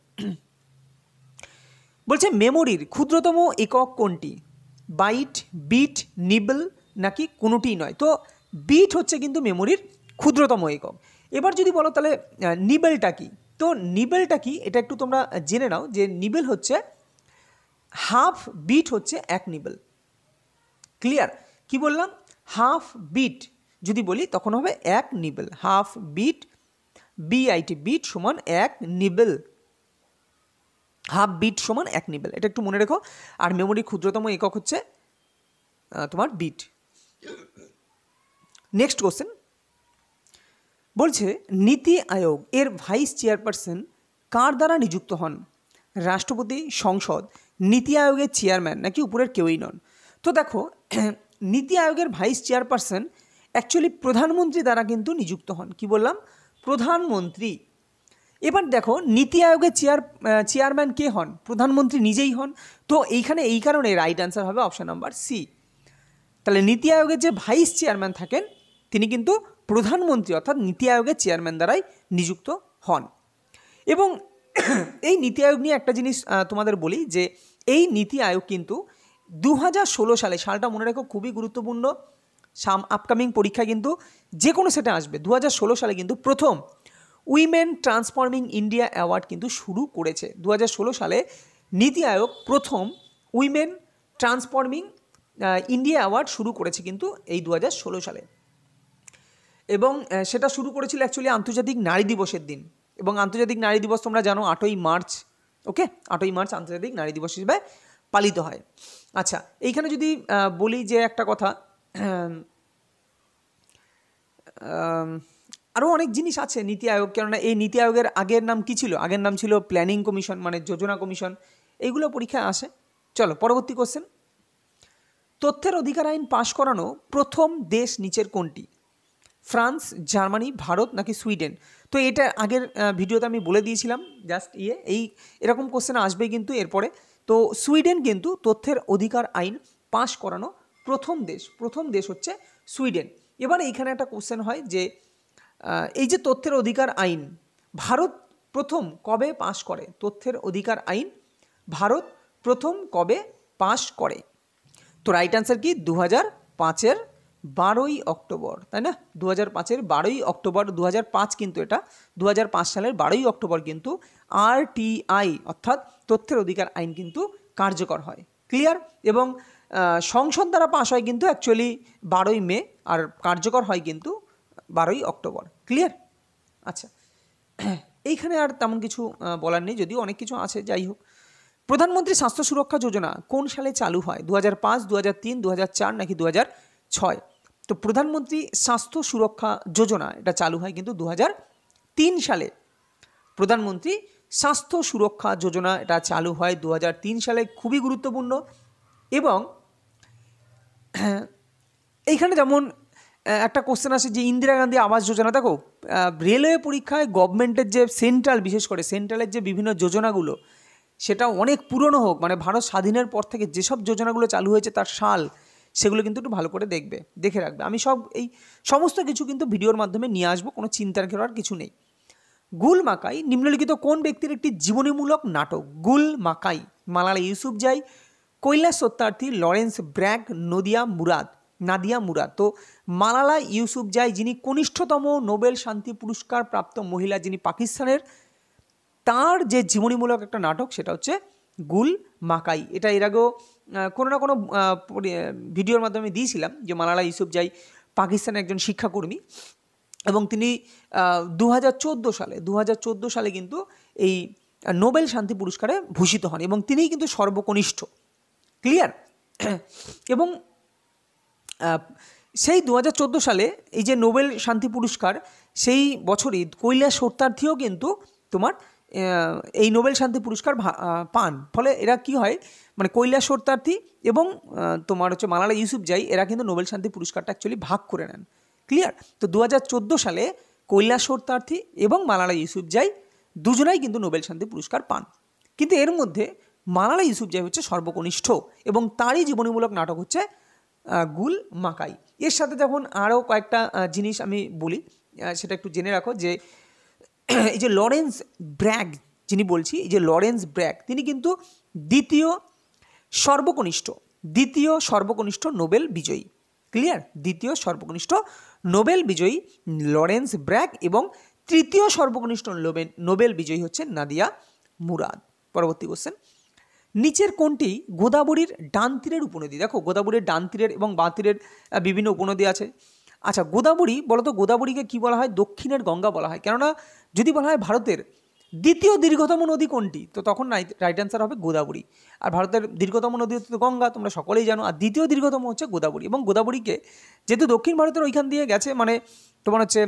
বলছে মেমোরির ক্ষুদ্রতম একক কোনটি, বাইট, বিট, নিবল নাকি কোনোটিই নয়। তো বিট হচ্ছে কিন্তু মেমোরির ক্ষুদ্রতম একক। এবার যদি বলো তাহলে নিবেলটা কি, তো নিবেলটা কি এটা একটু তোমরা জেনে নাও, যে নিবেল হচ্ছে হাফ বিট হচ্ছে 1 নিবেল, ক্লিয়ার। কি বললাম, হাফ বিট যদি বলি তখন হবে 1 nibble, half bit, B I T, bit সমান 1 নিবেল, হাফ বিট সমান 1 নিবেল, এটা একটু মনে রেখো। আর মেমোরির ক্ষুদ্রতম একক হচ্ছে তোমার বিট। নেক্সট কোশ্চেন বলছে নীতি আয়োগ এর ভাইস চেয়ারপারসন কার দ্বারা নিযুক্ত হন, রাষ্ট্রপতি, সংসদ, নীতি আয়োগের চেয়ারম্যান নাকি উপরের কেউই নন। তো দেখো নীতি আয়োগের ভাইস চেয়ারপারসন অ্যাকচুয়ালি প্রধানমন্ত্রী দ্বারা কিন্তু নিযুক্ত হন, কি বললাম, প্রধানমন্ত্রী। এবার দেখো নীতি আয়োগের চেয়ারম্যান কে হন, প্রধানমন্ত্রী নিজেই হন। তো এইখানে এই কারণে রাইট অ্যান্সার হবে অপশান নাম্বার সি। তাহলে নীতি আয়োগের যে ভাইস চেয়ারম্যান থাকেন তিনি কিন্তু প্রধানমন্ত্রী অর্থাৎ নীতি আয়োগের চেয়ারম্যান দ্বারাই নিযুক্ত হন। এবং এই নীতি আয়োগ নিয়ে একটা জিনিস তোমাদের বলি যে এই নীতি আয়োগ কিন্তু 2016 সালে, সালটা মনে রাখো খুবই গুরুত্বপূর্ণ, আপকামিং পরীক্ষা কিন্তু যে কোনো সেটা আসবে, 2016 সালে কিন্তু প্রথম উইমেন ট্রান্সফর্মিং ইন্ডিয়া অ্যাওয়ার্ড কিন্তু শুরু করেছে। 2016 সালে নীতি আয়োগ প্রথম উইমেন ট্রান্সফর্মিং ইন্ডিয়া অ্যাওয়ার্ড শুরু করেছে কিন্তু এই 2016 সালে, এবং সেটা শুরু করেছিল অ্যাকচুয়ালি আন্তর্জাতিক নারী দিবসের দিন। এবং আন্তর্জাতিক নারী দিবস তোমরা জানো 8ই মার্চ, ওকে, 8ই মার্চ আন্তর্জাতিক নারী দিবস হিসেবে পালিত হয়। আচ্ছা, এইখানে যদি বলি যে একটা কথা, আরও অনেক জিনিস আছে নীতি আয়োগ, কেননা এই নীতি আয়োগের আগের নাম কী ছিল? আগের নাম ছিল প্ল্যানিং কমিশন, মানে যোজনা কমিশন। এইগুলো পরীক্ষায় আসে। চলো পরবর্তী কোশ্চেন, তথ্যের অধিকার আইন পাশ করানো প্রথম দেশ নিচের কোনটি? ফ্রান্স, জার্মানি, ভারত নাকি সুইডেন? তো এটা আগের ভিডিওতে আমি বলে দিয়েছিলাম, জাস্ট এরকম কোশ্চেন আসবে কিন্তু এরপরে। তো সুইডেন কিন্তু তথ্যের অধিকার আইন পাশ করানো প্রথম দেশ হচ্ছে সুইডেন। এবার এইখানে একটা কোশ্চেন হয় যে এই যে তথ্যের অধিকার আইন ভারত প্রথম কবে পাশ করে? তথ্যের অধিকার আইন ভারত প্রথম কবে পাশ করে? তো রাইট অ্যান্সার কি? 2005-এর 12ই অক্টোবর, তাই না? 2005-এর 12ই অক্টোবর, 2005 কিন্তু এটা 2005 সালের 12ই অক্টোবর কিন্তু RTI অর্থাৎ তথ্যের অধিকার আইন কিন্তু কার্যকর হয়। ক্লিয়ার? এবং সংসদ দ্বারা পাশ হয় কিন্তু অ্যাকচুয়ালি 12ই মে, আর কার্যকর হয় কিন্তু 12ই অক্টোবর। ক্লিয়ার? আচ্ছা, এইখানে আর তেমন কিছু বলার নেই, যদিও অনেক কিছু আছে, যাই হোক। প্রধানমন্ত্রী স্বাস্থ্য সুরক্ষা যোজনা কোন সালে চালু হয়? 2005, 2003, 2004 নাকি 2006? তো প্রধানমন্ত্রী স্বাস্থ্য সুরক্ষা যোজনা এটা চালু হয় কিন্তু 2003 সালে। প্রধানমন্ত্রী স্বাস্থ্য সুরক্ষা যোজনা এটা চালু হয় 2003 সালে, খুবই গুরুত্বপূর্ণ। এবং এইখানে যেমন একটা কোশ্চেন আসে যে ইন্দিরা গান্ধী আবাস যোজনা, দেখো রেলওয়ে পরীক্ষায় গভর্নমেন্টের যে সেন্ট্রাল, বিশেষ করে সেন্ট্রালের যে বিভিন্ন যোজনাগুলো, সেটা অনেক পুরনো হোক, মানে ভারত স্বাধীনের পর থেকে যেসব যোজনাগুলো চালু হয়েছে তার সাল, সেগুলো কিন্তু একটু ভালো করে দেখে রাখবে। আমি এই সমস্ত কিছু কিন্তু ভিডিওর মাধ্যমে নিয়ে আসবো, কোনো চিন্তার করার কিছু নেই। গুল মাকাই নিম্নলিখিত কোন ব্যক্তির একটি জীবনীমূলক নাটক? গুল মাকাই, মালালা ইউসুফজাই, কৈলাস সত্যার্থী, লরেন্স ব্র্যাগ, নাদিয়া মুরাদ। তো মালালা ইউসুফজাই যিনি কনিষ্ঠতম নোবেল শান্তি পুরস্কার প্রাপ্ত মহিলা, যিনি পাকিস্তানের, তার যে জীবনীমূলক একটা নাটক সেটা হচ্ছে গুল মাকাই। এটা এর আগেও কোনো না কোনো ভিডিওর মাধ্যমে দিয়েছিলাম যে মালালা ইউসুফজাই পাকিস্তানের একজন শিক্ষাকর্মী, এবং তিনি 2014 সালে কিন্তু এই নোবেল শান্তি পুরস্কারে ভূষিত হন, এবং তিনিই কিন্তু সর্বকনিষ্ঠ। ক্লিয়ার? এবং সেই 2014 সালে এই যে নোবেল শান্তি পুরস্কার, সেই বছরই কৈলাস সত্যার্থীও কিন্তু তোমার এই নোবেল শান্তি পুরস্কার পান। ফলে এরা কি হয়, মানে কৈলাস সত্যার্থী এবং তোমার হচ্ছে মালালা ইউসুফজাই, এরা কিন্তু নোবেল শান্তি পুরস্কারটা অ্যাকচুয়ালি ভাগ করে নেন। ক্লিয়ার? তো 2014 সালে কৈলাস সত্যার্থী এবং মালালা ইউসুফজাই দুজনাই কিন্তু নোবেল শান্তি পুরস্কার পান, কিন্তু এর মধ্যে মালালা ইউসুফজাই হচ্ছে সর্বকনিষ্ঠ, এবং তারই জীবনীমূলক নাটক হচ্ছে গুল মাকাই। এর সাথে যখন আরও কয়েকটা জিনিস আমি বলি, সেটা একটু জেনে রাখো যে এই যে লরেন্স ব্র্যাগ যিনি বলছি, এই যে লরেন্স ব্র্যাগ, তিনি কিন্তু দ্বিতীয় সর্বকনিষ্ঠ নোবেল বিজয়ী। ক্লিয়ার? দ্বিতীয় সর্বকনিষ্ঠ নোবেল বিজয়ী লরেন্স ব্র্যাগ, এবং তৃতীয় সর্বকনিষ্ঠ নোবেল বিজয়ী হচ্ছে নাদিয়া মুরাদ। পরবর্তী কোশ্চেন, নিচের কোনটি গোদাবরীর ডান তীরের উপনদী? দেখো গোদাবরীর ডান তীরের এবং বাঁ তীরের বিভিন্ন উপনদী আছে। আচ্ছা, গোদাবরী, বলতো গোদাবরীকে কি বলা হয়? দক্ষিণের গঙ্গা বলা হয়। কেননা যদি বলা হয় ভারতের দ্বিতীয় দীর্ঘতম নদী কোনটি, তো তখন রাইট অ্যান্সার হবে গোদাবরী। আর ভারতের দীর্ঘতম নদী হচ্ছে গঙ্গা, তোমরা সকলেই জানো, আর দ্বিতীয় দীর্ঘতম হচ্ছে গোদাবরী। এবং গোদাবরীকে যেহেতু দক্ষিণ ভারতের ওইখান দিয়ে গেছে, মানে তোমার হচ্ছে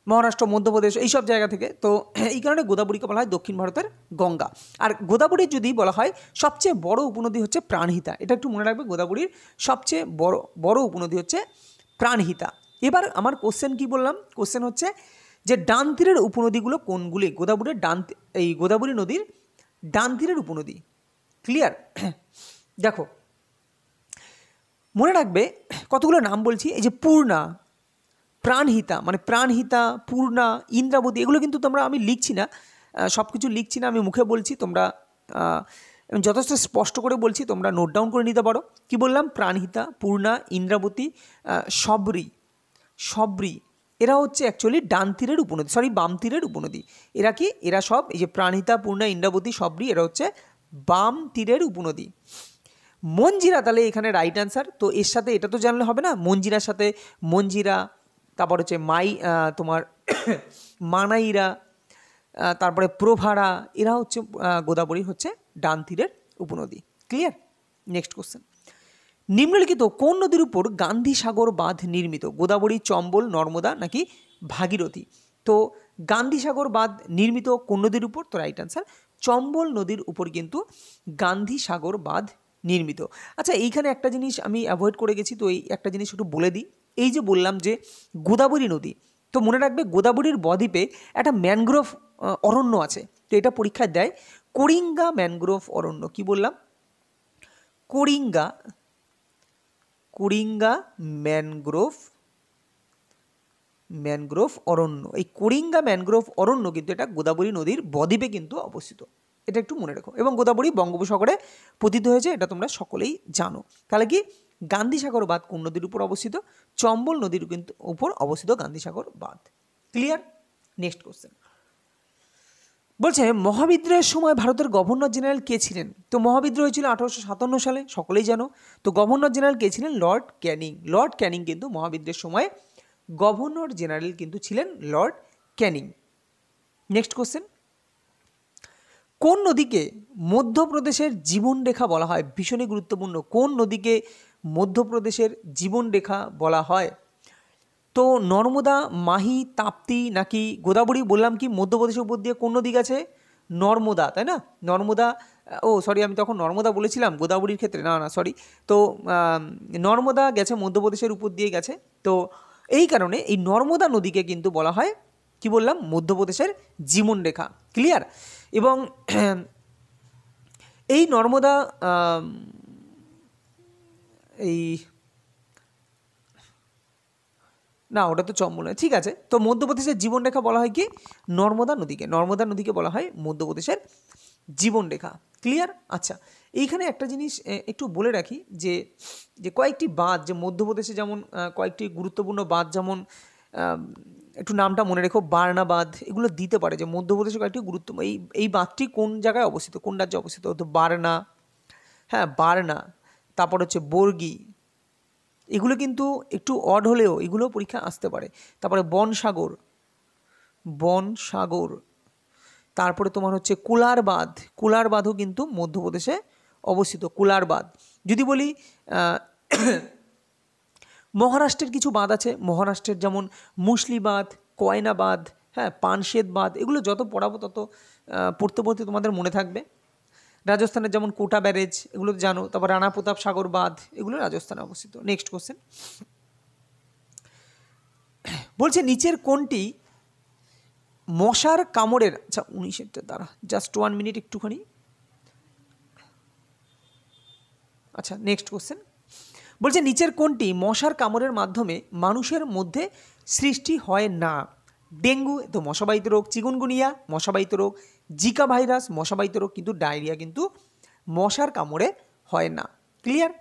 মহারাষ্ট্র, মধ্যপ্রদেশ, এইসব জায়গা থেকে, তো এই কারণে গোদাবরীকে বলা হয় দক্ষিণ ভারতের গঙ্গা। আর গোদাবরীর যদি বলা হয় সবচেয়ে বড় উপনদী হচ্ছে প্রাণহিতা, এটা একটু মনে রাখবে, গোদাবরীর সবচেয়ে বড় উপনদী হচ্ছে প্রাণহিতা। এবার আমার কোশ্চেন কি বললাম? কোশ্চেন হচ্ছে যে ডান তীরের উপনদীগুলো কোনগুলি? গোদাবরী নদীর ডান তীরের উপনদী। ক্লিয়ার? দেখো মনে রাখবে কতগুলো নাম বলছি, এই যে পূর্ণা, প্রাণহিতা মানে প্রাণহিতা, পূর্ণা, ইন্দ্রাবতী, এগুলো কিন্তু তোমরা, আমি লিখছি না, সব কিছু লিখছি না, আমি মুখে বলছি, তোমরা যথেষ্ট স্পষ্ট করে বলছি, তোমরা নোট ডাউন করে নিতে পারো। কি বললাম? প্রাণহিতা, পূর্ণা, ইন্দ্রাবতী, শবরী, শবরী, এরা হচ্ছে অ্যাকচুয়ালি ডান তীরের উপনদী, সরি বাম তীরের উপনদী। এরা কি? এরা সব এই যে প্রাণহিতা, পূর্ণা, ইন্দ্রাবতী, শবরী, এরা হচ্ছে বাম তীরের উপনদী। মঞ্জিরা, তাহলে এখানে রাইট অ্যান্সার। তো এর সাথে এটা তো জানলে হবে না, মঞ্জিরার সাথে মঞ্জিরা, তারপর হচ্ছে তোমার মানাইরা, তারপরে প্রভারা, এরা হচ্ছে গোদাবরীর হচ্ছে ডান তীরের উপনদী। ক্লিয়ার? নেক্সট কোশ্চেন, নিম্নলিখিত কোন নদীর উপর গান্ধী সাগর বাঁধ নির্মিত? গোদাবরী, চম্বল, নর্মদা নাকি ভাগীরথী? তো গান্ধী সাগর বাঁধ নির্মিত কোন নদীর উপর? তো রাইট অ্যান্সার চম্বল নদীর উপর কিন্তু গান্ধী সাগর বাঁধ নির্মিত। আচ্ছা, এইখানে একটা জিনিস আমি অ্যাভয়েড করে গেছি, তো এই একটা জিনিস একটু বলে দিই। এই যে বললাম যে গোদাবরী নদী, তো মনে রাখবে গোদাবরীর বদ্বীপে একটা ম্যানগ্রোভ অরণ্য আছে, তো এটা পরীক্ষায় দেয়, করিঙ্গা ম্যানগ্রোভ অরণ্য। কি বললাম? করিঙ্গা, করিঙ্গা ম্যানগ্রোভ, ম্যানগ্রোভ অরণ্য। এই করিঙ্গা ম্যানগ্রোভ অরণ্য কিন্তু এটা গোদাবরী নদীর বদ্বীপে কিন্তু অবস্থিত, এটা একটু মনে রেখো। এবং গোদাবরী বঙ্গোপসাগরে পতিত হয়েছে, এটা তোমরা সকলেই জানো। তাহলে কি গান্ধী সাগর বাঁধ কোন নদীর উপর অবস্থিত? চম্বল নদীর কিন্তু উপর অবস্থিত গান্ধী সাগর বাঁধ। ক্লিয়ার? নেক্সট কোশ্চেন বলছে, মহাবিদ্রোহের সময় ভারতের গভর্নর জেনারেল কে ছিলেন? তো মহাবিদ্রোহ হয়েছিল 1857 সালে, সকলেই জানো। তো গভর্নর জেনারেল কে ছিলেন? লর্ড ক্যানিং। লর্ড ক্যানিং কিন্তু মহাবিদ্রোহের সময় গভর্নর জেনারেল কিন্তু ছিলেন লর্ড ক্যানিং। নেক্সট কোশ্চেন, কোন নদীকে মধ্যপ্রদেশের জীবনরেখা বলা হয়? ভীষণই গুরুত্বপূর্ণ। কোন নদীকে মধ্যপ্রদেশের জীবনরেখা বলা হয়? তো নর্মদা, মাহি, তাপ্তি নাকি গোদাবরী? বললাম কি মধ্যপ্রদেশের উপর দিয়ে কোন নদী গেছে? নর্মদা, তাই না? নর্মদা, ও সরি, আমি তখন নর্মদা বলেছিলাম গোদাবরীর ক্ষেত্রে, না না সরি। তো নর্মদা গেছে মধ্যপ্রদেশের উপর দিয়ে গেছে, তো এই কারণে এই নর্মদা নদীকে কিন্তু বলা হয়, কি বললাম, মধ্যপ্রদেশের জীবনরেখা। ক্লিয়ার? এবং এই নর্মদা, এই না, ওটা তো চম্বল, ঠিক আছে। তো মধ্যপ্রদেশের জীবনরেখা বলা হয় কি? নর্মদা নদীকে। নর্মদা নদীকে বলা হয় মধ্যপ্রদেশের জীবনরেখা। ক্লিয়ার? আচ্ছা, এইখানে একটা জিনিস একটু বলে রাখি, যে যে কয়েকটি বাঁধ, যে মধ্যপ্রদেশে যেমন কয়েকটি গুরুত্বপূর্ণ বাঁধ, যেমন একটু নামটা মনে রেখো, বারনা বাঁধ, এগুলো দিতে পারে যে মধ্যপ্রদেশে কয়েকটি গুরুত্বপূর্ণ, এই বাঁধটি কোন জায়গায় অবস্থিত, কোন রাজ্যে অবস্থিত? তো বারনা, হ্যাঁ বারনা, তারপর হচ্ছে বর্গি, এগুলো কিন্তু একটু অড হলেও এগুলো পরীক্ষা আসতে পারে। তারপরে বনসাগর, বনসাগর, তারপরে তোমার হচ্ছে কুলার বাঁধ, কুলার বাঁধও কিন্তু মধ্যপ্রদেশে অবস্থিত, কুলার বাঁধ। যদি বলি মহারাষ্ট্রের কিছু বাঁধ আছে, মহারাষ্ট্রের যেমন মুসলি বাঁধ, কয়না বাঁধ, হ্যাঁ পানশেত বাঁধ, এগুলো যত পড়াবো তত পড়তে পড়তে তোমাদের মনে থাকবে। রাজস্থানের যেমন কোটা ব্যারেজ, এগুলো জানো। তারপর রানা প্রতাপ সাগর বাঁধ, এগুলো রাজস্থানে অবস্থিত। নেক্সট কোশ্চেন বলছে, নিচের কোনটি মশার কামড়ের, আচ্ছা 19-এরটা দ্বারা জাস্ট 1 মিনিট একটুখানি। আচ্ছা, নেক্সট কোশ্চেন বলছে, নিচের কোনটি মশার কামড়ের মাধ্যমে মানুষের মধ্যে সৃষ্টি হয় না? ডেঙ্গু, তো মশাবাহিত রোগ, চিকুনগুনিয়া মশাবাহিত রোগ, জিকা ভাইরাস মশাবাহিত রোগ, কিন্তু ডায়রিয়া কিন্তু মশার কামড়ে হয় না। ক্লিয়ার?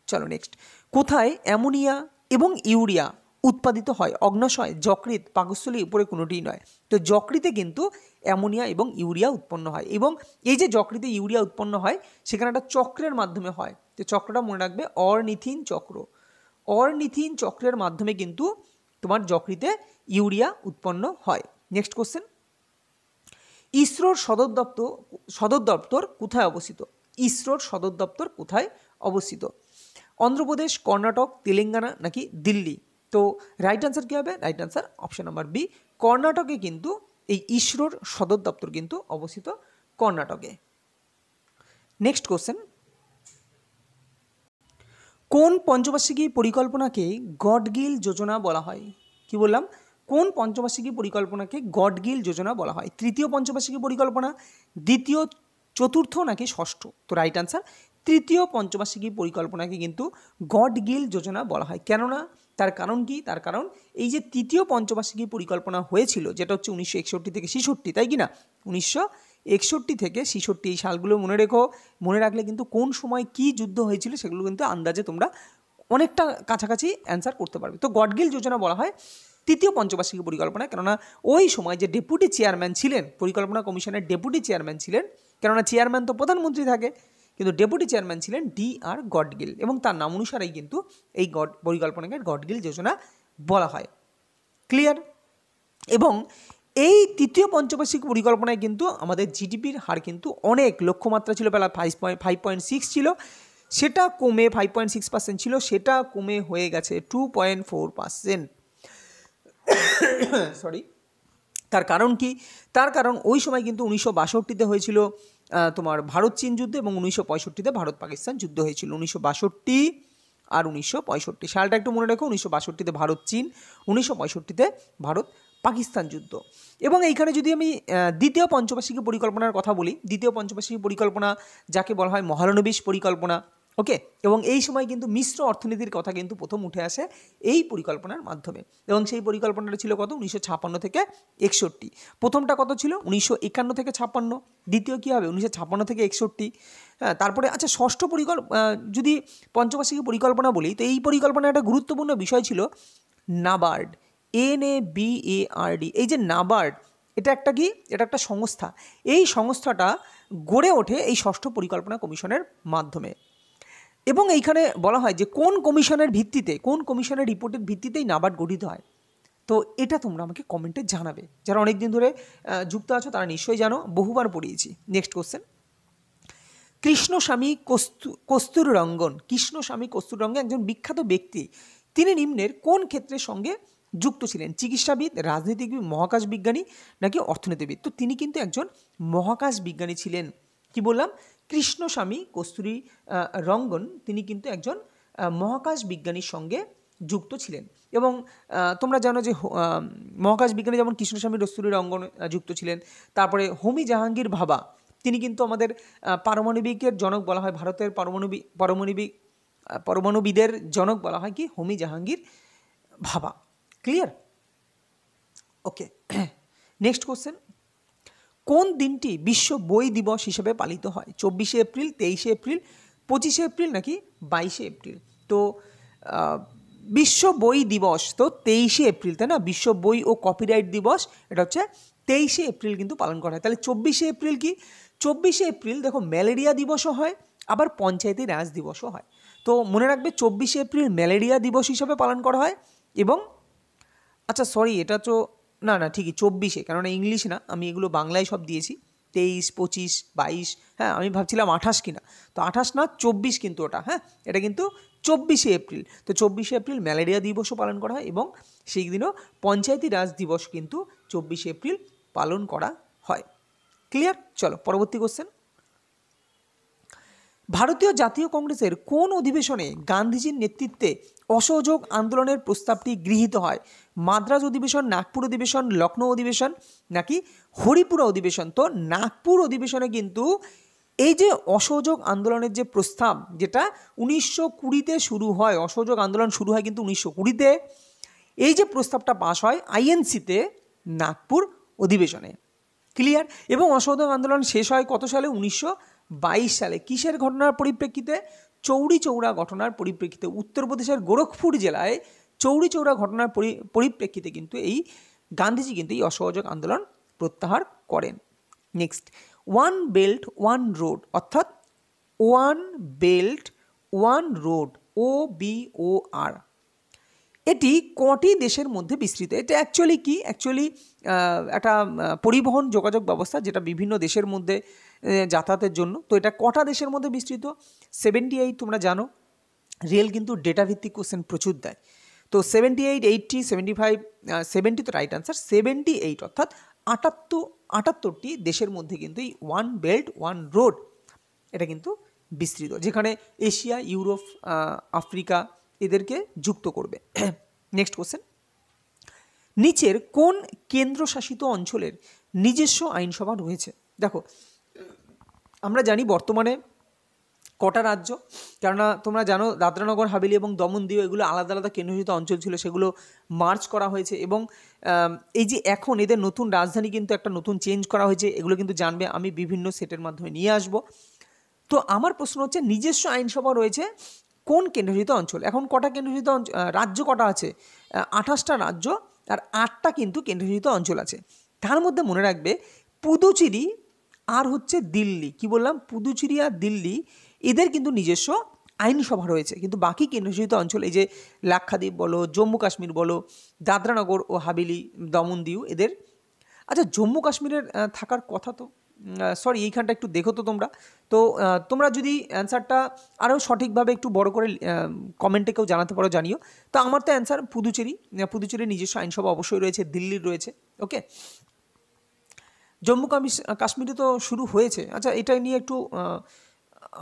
চলো নেক্সট, কোথায় অ্যামোনিয়া এবং ইউরিয়া উৎপাদিত হয়? অগ্ন্যাশয়, যকৃৎ, পাকস্থলী, উপরে কোনোটিই নয়। তো যকৃতে কিন্তু অ্যামোনিয়া এবং ইউরিয়া উৎপন্ন হয়, এবং এই যে যকৃতে ইউরিয়া উৎপন্ন হয় সেখানে একটা চক্রের মাধ্যমে হয়। তো চক্রটা মনে রাখবে, অর্নিথিন চক্র। অর্নিথিন চক্রের মাধ্যমে কিন্তু তোমার যকৃতে ইউরিয়া উৎপন্ন হয়। নেক্সট কোশ্চেন, ইসরোর সদর দপ্তর কোথায় অবস্থিত? ইসরোর সদর দপ্তর কোথায় অবস্থিত? অন্ধ্রপ্রদেশ, কর্ণাটক, তেলেঙ্গানা নাকি দিল্লি? তো রাইট আনসার কী হবে? Right answer option number B, কর্ণাটকে কিন্তু এই ইসরোর সদর দপ্তর কিন্তু অবস্থিত কর্ণাটকে। নেক্সট কোশ্চেন, কোন পঞ্চবার্ষিকী পরিকল্পনাকে গডগিল যোজনা বলা হয়? কি বললাম? কোন পঞ্চবার্ষিকী পরিকল্পনাকে গডগিল যোজনা বলা হয়? তৃতীয় পঞ্চবার্ষিকী পরিকল্পনা, দ্বিতীয়, চতুর্থ নাকি ষষ্ঠ? তো রাইট আনসার তৃতীয় পঞ্চবার্ষিকী পরিকল্পনাকে কিন্তু গডগিল যোজনা বলা হয়। কেননা তার কারণ কি? তার কারণ এই যে তৃতীয় পঞ্চবার্ষিকী পরিকল্পনা হয়েছিল, যেটা হচ্ছে 1961 থেকে 66, তাই কি না? 1961 থেকে 66 এই সালগুলো মনে রেখো। মনে রাখলে কিন্তু কোন সময় কি যুদ্ধ হয়েছিল সেগুলো কিন্তু আন্দাজে তোমরা অনেকটা কাছাকাছি অ্যান্সার করতে পারবে। তো গডগিল যোজনা বলা হয় তৃতীয় পঞ্চবার্ষিকী পরিকল্পনা, কেননা ওই সময় যে ডেপুটি চেয়ারম্যান ছিলেন, পরিকল্পনা কমিশনের ডেপুটি চেয়ারম্যান ছিলেন, কেননা চেয়ারম্যান তো প্রধানমন্ত্রী থাকে, কিন্তু ডেপুটি চেয়ারম্যান ছিলেন D.R. গডগিল, এবং তার নাম অনুসারেই কিন্তু এই পরিকল্পনাকে গডগিল যোজনা বলা হয়। ক্লিয়ার? এবং এই তৃতীয় পঞ্চবার্ষিক পরিকল্পনায় কিন্তু আমাদের জিডিপির হার কিন্তু অনেক, লক্ষ্যমাত্রা ছিল বেলা 5.6 ছিল, সেটা কমে 5.6% ছিল, সেটা কমে হয়ে গেছে 2.4%। সরি, তার কারণ কি? তার কারণ ওই সময় কিন্তু 1962 হয়েছিল তোমার ভারত চীন যুদ্ধ, এবং 1965 ভারত পাকিস্তান যুদ্ধ হয়েছিল। 1962 আর 1965 সালটা একটু মনে রেখো। 1962 ভারত চীন, 1965 ভারত পাকিস্তান যুদ্ধ। এবং এইখানে যদি আমি দ্বিতীয় পঞ্চবার্ষিকী পরিকল্পনার কথা বলি, দ্বিতীয় পঞ্চবার্ষিকী পরিকল্পনা যাকে বলা হয় মহালনবিশ পরিকল্পনা, ওকে। এবং এই সময় কিন্তু মিশ্র অর্থনীতির কথা কিন্তু প্রথম উঠে আসে এই পরিকল্পনার মাধ্যমে, এবং সেই পরিকল্পনাটা ছিল কত? 1956 থেকে 61। প্রথমটা কত ছিল? 1951 থেকে 56। দ্বিতীয় কী হবে? 1956 থেকে 61। হ্যাঁ, তারপরে আচ্ছা ষষ্ঠ যদি পঞ্চবার্ষিকী পরিকল্পনা বলি, তো এই পরিকল্পনার একটা গুরুত্বপূর্ণ বিষয় ছিল নাবার্ড, NABARD। এই যে নাবার্ড, এটা একটা কি? এটা একটা সংস্থা। এই সংস্থাটা গড়ে ওঠে এই ষষ্ঠ পরিকল্পনা কমিশনের মাধ্যমে। এবং এইখানে বলা হয় যে কোন কমিশনের ভিত্তিতে, কোন কমিশনের রিপোর্টের ভিত্তিতেই নাবার্ড গঠিত হয়। তো এটা তোমরা আমাকে কমেন্টে জানাবে, যারা অনেক দিন ধরে যুক্ত আছো তারা নিশ্চয়ই জানো, বহুবার পড়িয়েছি। Next question, Krishnaswamy Kasturirangan. কৃষ্ণস্বামী কস্তুররঙ্গন একজন বিখ্যাত ব্যক্তি, তিনি নিম্নের কোন ক্ষেত্রের সঙ্গে যুক্ত ছিলেন? চিকিৎসাবিদ, রাজনীতিবিদ, মহাকাশ বিজ্ঞানী নাকি অর্থনীতিবিদ? তো তিনি কিন্তু একজন মহাকাশ বিজ্ঞানী ছিলেন। কি বললাম? কৃষ্ণস্বামী কস্তুরী রঙ্গন, তিনি কিন্তু একজন মহাকাশ বিজ্ঞানীর সঙ্গে যুক্ত ছিলেন। এবং তোমরা জানো যে মহাকাশ বিজ্ঞানী যেমন কৃষ্ণস্বামী কস্তুরী রঙ্গন যুক্ত ছিলেন, তারপরে হোমি জাহাঙ্গীর ভাবা, তিনি কিন্তু আমাদের পারমাণবিকের জনক বলা হয়, ভারতের পরমাণুবিদের জনক বলা হয় কি? হোমি জাহাঙ্গীর ভাবা। ক্লিয়ার? ওকে। নেক্সট কোশ্চেন, কোন দিনটি বিশ্ব বই দিবস হিসেবে পালিত হয়? 24শে এপ্রিল, 23শে এপ্রিল, 25শে এপ্রিল নাকি 22শে এপ্রিল? তো বিশ্ব বই দিবস তো 23শে এপ্রিল, তাই না? বিশ্ব বই ও কপিরাইট দিবস এটা হচ্ছে 23শে এপ্রিল কিন্তু পালন করা হয়। তাহলে 24শে এপ্রিল কি? 24শে এপ্রিল দেখো ম্যালেরিয়া দিবসও হয়, আবার পঞ্চায়েতি রাজ দিবসও হয়। তো মনে রাখবে 24শে এপ্রিল ম্যালেরিয়া দিবস হিসাবে পালন করা হয়। এবং আচ্ছা সরি, এটা তো না ঠিকই 24শে, কেননা ইংলিশ না, আমি এগুলো বাংলায় সব দিয়েছি। 23, 25, 22, হ্যাঁ আমি ভাবছিলাম 28 কিনা, তো 28 না 24 কিন্তু ওটা, হ্যাঁ এটা কিন্তু 24শে এপ্রিল। তো 24শে এপ্রিল ম্যালেরিয়া দিবসও পালন করা হয়, এবং সেই দিনও পঞ্চায়েতি রাজ দিবস কিন্তু 24শে এপ্রিল পালন করা হয়। ক্লিয়ার? চলো পরবর্তী কোশ্চেন, ভারতীয় জাতীয় কংগ্রেসের কোন অধিবেশনে গান্ধীজির নেতৃত্বে অসহযোগ আন্দোলনের প্রস্তাবটি গৃহীত হয়? মাদ্রাজ অধিবেশন, নাগপুর অধিবেশন, লখনৌ অধিবেশন নাকি হরিপুরা অধিবেশন? তো নাগপুর অধিবেশনে কিন্তু এই যে অসহযোগ আন্দোলনের যে প্রস্তাব, যেটা 1920-তে শুরু হয়, অসহযোগ আন্দোলন শুরু হয় কিন্তু 1920-তে, এই যে প্রস্তাবটা পাশ হয় INC-তে নাগপুর অধিবেশনে। ক্লিয়ার? এবং অসহযোগ আন্দোলন শেষ হয় কত সালে? 1922 সালে। কিসের ঘটনার পরিপ্রেক্ষিতে? চৌরি চৌরা ঘটনার পরিপ্রেক্ষিতে। উত্তরপ্রদেশের গোরখপুর জেলায় চৌরি চৌরা ঘটনার পরিপ্রেক্ষিতে কিন্তু এই গান্ধীজি কিন্তু এই অসহযোগ আন্দোলন প্রত্যাহার করেন। Next, one belt one road, অর্থাৎ one belt one road, OBOR, এটি কটি দেশের মধ্যে বিস্তৃত? এটা অ্যাকচুয়ালি কি? অ্যাকচুয়ালি একটা পরিবহন যোগাযোগ ব্যবস্থা, যেটা বিভিন্ন দেশের মধ্যে যাতায়াতের জন্য। তো এটা কটা দেশের মধ্যে বিস্তৃত? 78। তোমরা জানো রেল কিন্তু ডেটা ভিত্তিক কোশ্চেন প্রচুর দেয়। তো 78, 80, 75, 70 তো রাইট আনসার। 78 অর্থাৎ 78টি দেশের মধ্যে কিন্তু এই ওয়ান বেল্ট ওয়ান রোড এটা কিন্তু বিস্তৃত, যেখানে এশিয়া, ইউরোপ, আফ্রিকা এদেরকে যুক্ত করবে। নেক্সট কোশ্চেন, নিচের কোন কেন্দ্রশাসিত অঞ্চলের নিজস্ব আইনসভা রয়েছে? দেখো আমরা জানি বর্তমানে কটা রাজ্য? কেননা তোমরা জানো দাদরানগর হাভেলি এবং দমন দিউ এগুলো আলাদা আলাদা কেন্দ্রশাসিত অঞ্চল ছিল, সেগুলো মার্চ করা হয়েছে এবং এই যে এখন এদের নতুন রাজধানী কিন্তু একটা নতুন চেঞ্জ করা হয়েছে, এগুলো কিন্তু জানবে, আমি বিভিন্ন সেটের মাধ্যমে নিয়ে আসব। তো আমার প্রশ্ন হচ্ছে নিজস্ব আইনসভা রয়েছে কোন কেন্দ্রশাসিত অঞ্চল? এখন কটা কেন্দ্রশাসিত রাজ্য কটা আছে? 28টা রাজ্য আর 8টা কিন্তু কেন্দ্রশাসিত অঞ্চল আছে। তার মধ্যে মনে রাখবে পুদুচেরি আর হচ্ছে দিল্লি, কি বললাম, পুদুচেরি আর দিল্লি এদের কিন্তু নিজস্ব আইনসভা রয়েছে, কিন্তু বাকি কেন্দ্রশাসিত অঞ্চল এই যে লাক্ষাদ্বীপ বলো, জম্মু কাশ্মীর বলো, দাদরানগর ও হাভেলি, দমন দিউ এদের। আচ্ছা জম্মু কাশ্মীরের থাকার কথা তো, সরি এইখানটা একটু দেখো তো তোমরা। তো তোমরা যদি অ্যান্সারটা আরও সঠিকভাবে একটু বড় করে কমেন্টে কেউ জানাতে পারো জানিও। তো আমার তো অ্যান্সার পুদুচেরি, পুদুচেরির নিজস্ব আইনসভা অবশ্যই রয়েছে, দিল্লির রয়েছে। ওকে, জম্মু কাশ্মীরে তো শুরু হয়েছে। আচ্ছা এটা নিয়ে একটু